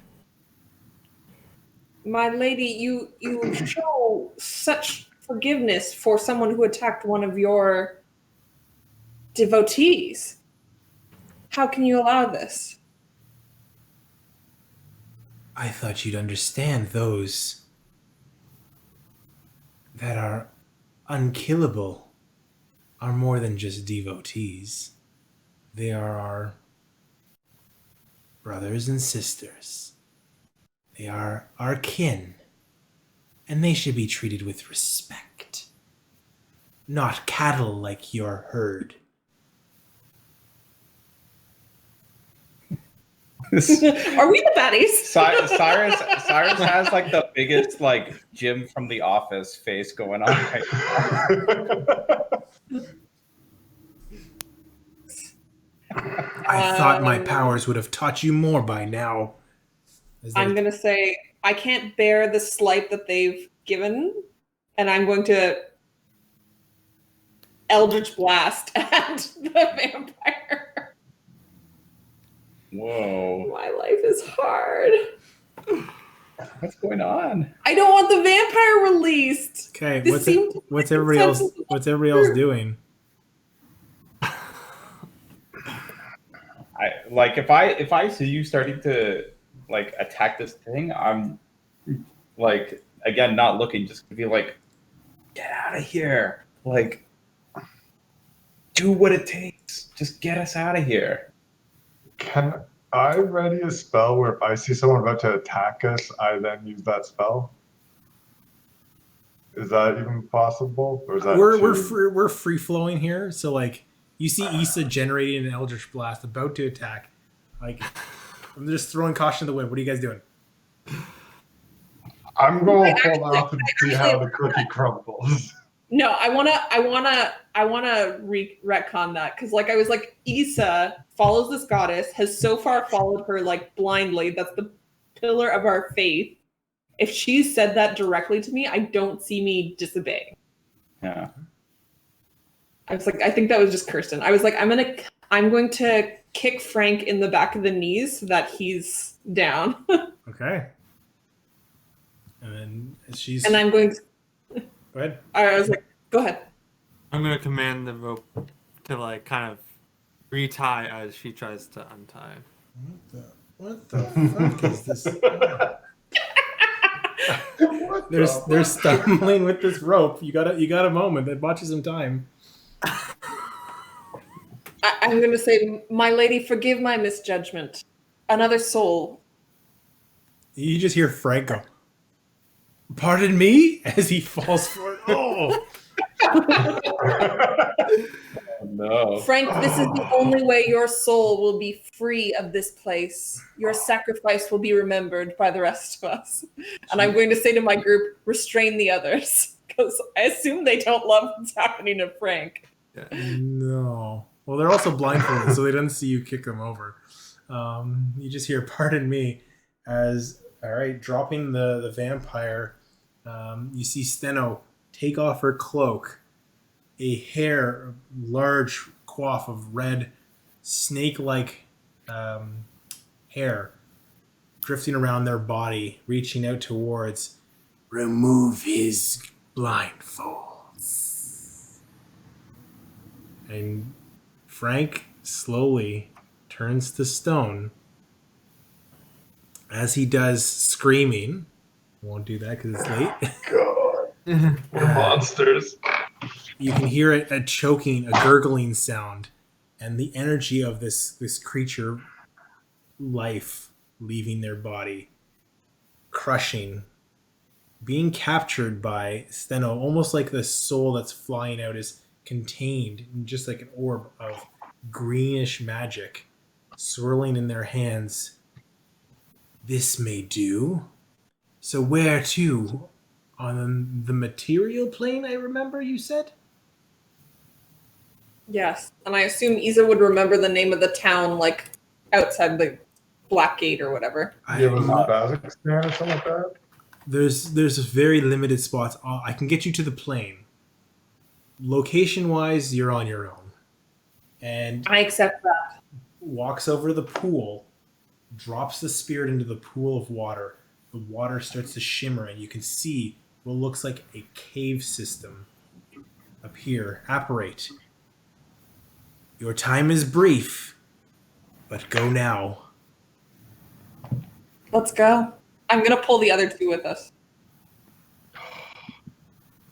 My lady, you show such forgiveness for someone who attacked one of your devotees. How can you allow this? I thought you'd understand those that are unkillable are more than just devotees. They are our brothers and sisters. They are our kin, and they should be treated with respect, not cattle like your herd. Are we the baddies? Cyrus has like the biggest like Jim from The Office face going on right now. I thought my powers would have taught you more by now. I'm going to say I can't bear the slight that they've given, and I'm going to Eldritch Blast at the vampire. Whoa. My life is hard. What's going on? I don't want the vampire released. Okay, This what's everybody else doing? If I see you starting to like attack this thing, I'm like again not looking, just gonna be like, get out of here. Like do what it takes. Just get us out of here. Can I ready a spell where if I see someone about to attack us, I then use that spell? Is that even possible? Or is that We're free flowing here, so like you see Issa generating an Eldritch Blast about to attack. Like I'm just throwing caution to the wind. What are you guys doing? I'm going to hold off and see how the cookie crumbles. No, I wanna retcon that because like I was like Issa follows this goddess, has so far followed her like blindly. That's the pillar of our faith. If she said that directly to me, I don't see me disobeying. Yeah. I was like, I think that was just Kirsten. I was like, I'm going to kick Frank in the back of the knees so that he's down. Okay. And then she's. And I'm going to. Go ahead. I was like, go ahead. I'm gonna command the rope to like kind of retie as she tries to untie. What the fuck is this? They're stumbling with this rope. You got a moment that botches some time. I'm going to say, my lady, forgive my misjudgment. Another soul. You just hear Frank go, "Pardon me," as he falls forward. Oh. No. Frank, this is the only way your soul will be free of this place. Your sacrifice will be remembered by the rest of us. And I'm going to say to my group, restrain the others. Because I assume they don't love what's happening to Frank. No. Well, they're also blindfolded, so they don't see you kick them over. You just hear, "Pardon me," as, all right, dropping the vampire, you see Stheno take off her cloak. A large coif of red, snake-like hair drifting around their body, reaching out towards, remove his blindfolds. And Frank slowly turns to stone. As he does, screaming. Won't do that because it's late. God, we're monsters. You can hear a choking, a gurgling sound, and the energy of this creature life leaving their body, crushing, being captured by Stheno, almost like the soul that's flying out is contained in just like an orb of greenish magic swirling in their hands. This may do. So where to? On the material plane, I remember you said? Yes. And I assume Isa would remember the name of the town, like, outside the Black Gate or whatever. Yeah, was it Kazakhstan or something like that? There's very limited spots. I can get you to the plane. Location-wise, you're on your own. And I accept that. walks over to the pool, drops the spirit into the pool of water. The water starts to shimmer, and you can see what looks like a cave system appear, apparate. Your time is brief, but go now. Let's go. I'm going to pull the other two with us.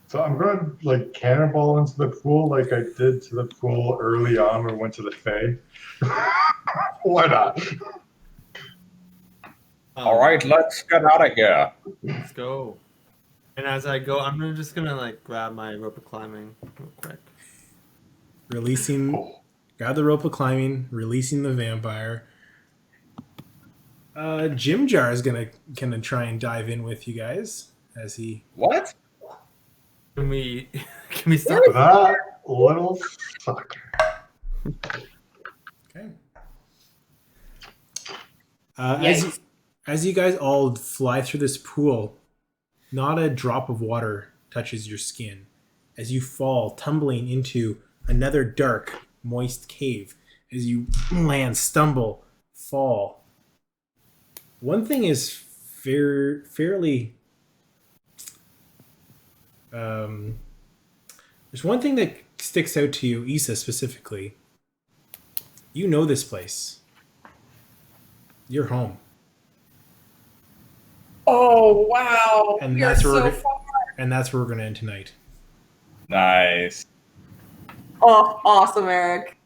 So I'm going to like cannonball into the pool like I did to the pool early on when we went to the Fae. Why not? All right, let's get out of here. Let's go. And as I go, I'm just gonna like grab my rope of climbing real quick. Releasing, grab the rope of climbing, releasing the vampire. Jim Jar is gonna try and dive in with you guys as he. What? Can we start with That little sucker. Okay. Yikes. As you guys all fly through this pool, not a drop of water touches your skin as you fall tumbling into another dark, moist cave. As you land, stumble, fall. One thing is fairly. There's one thing that sticks out to you, Issa specifically. You know this place. You're home. Oh, wow. And You're that's where so we're far. And that's where we're going to end tonight. Nice. Oh, awesome, Eric.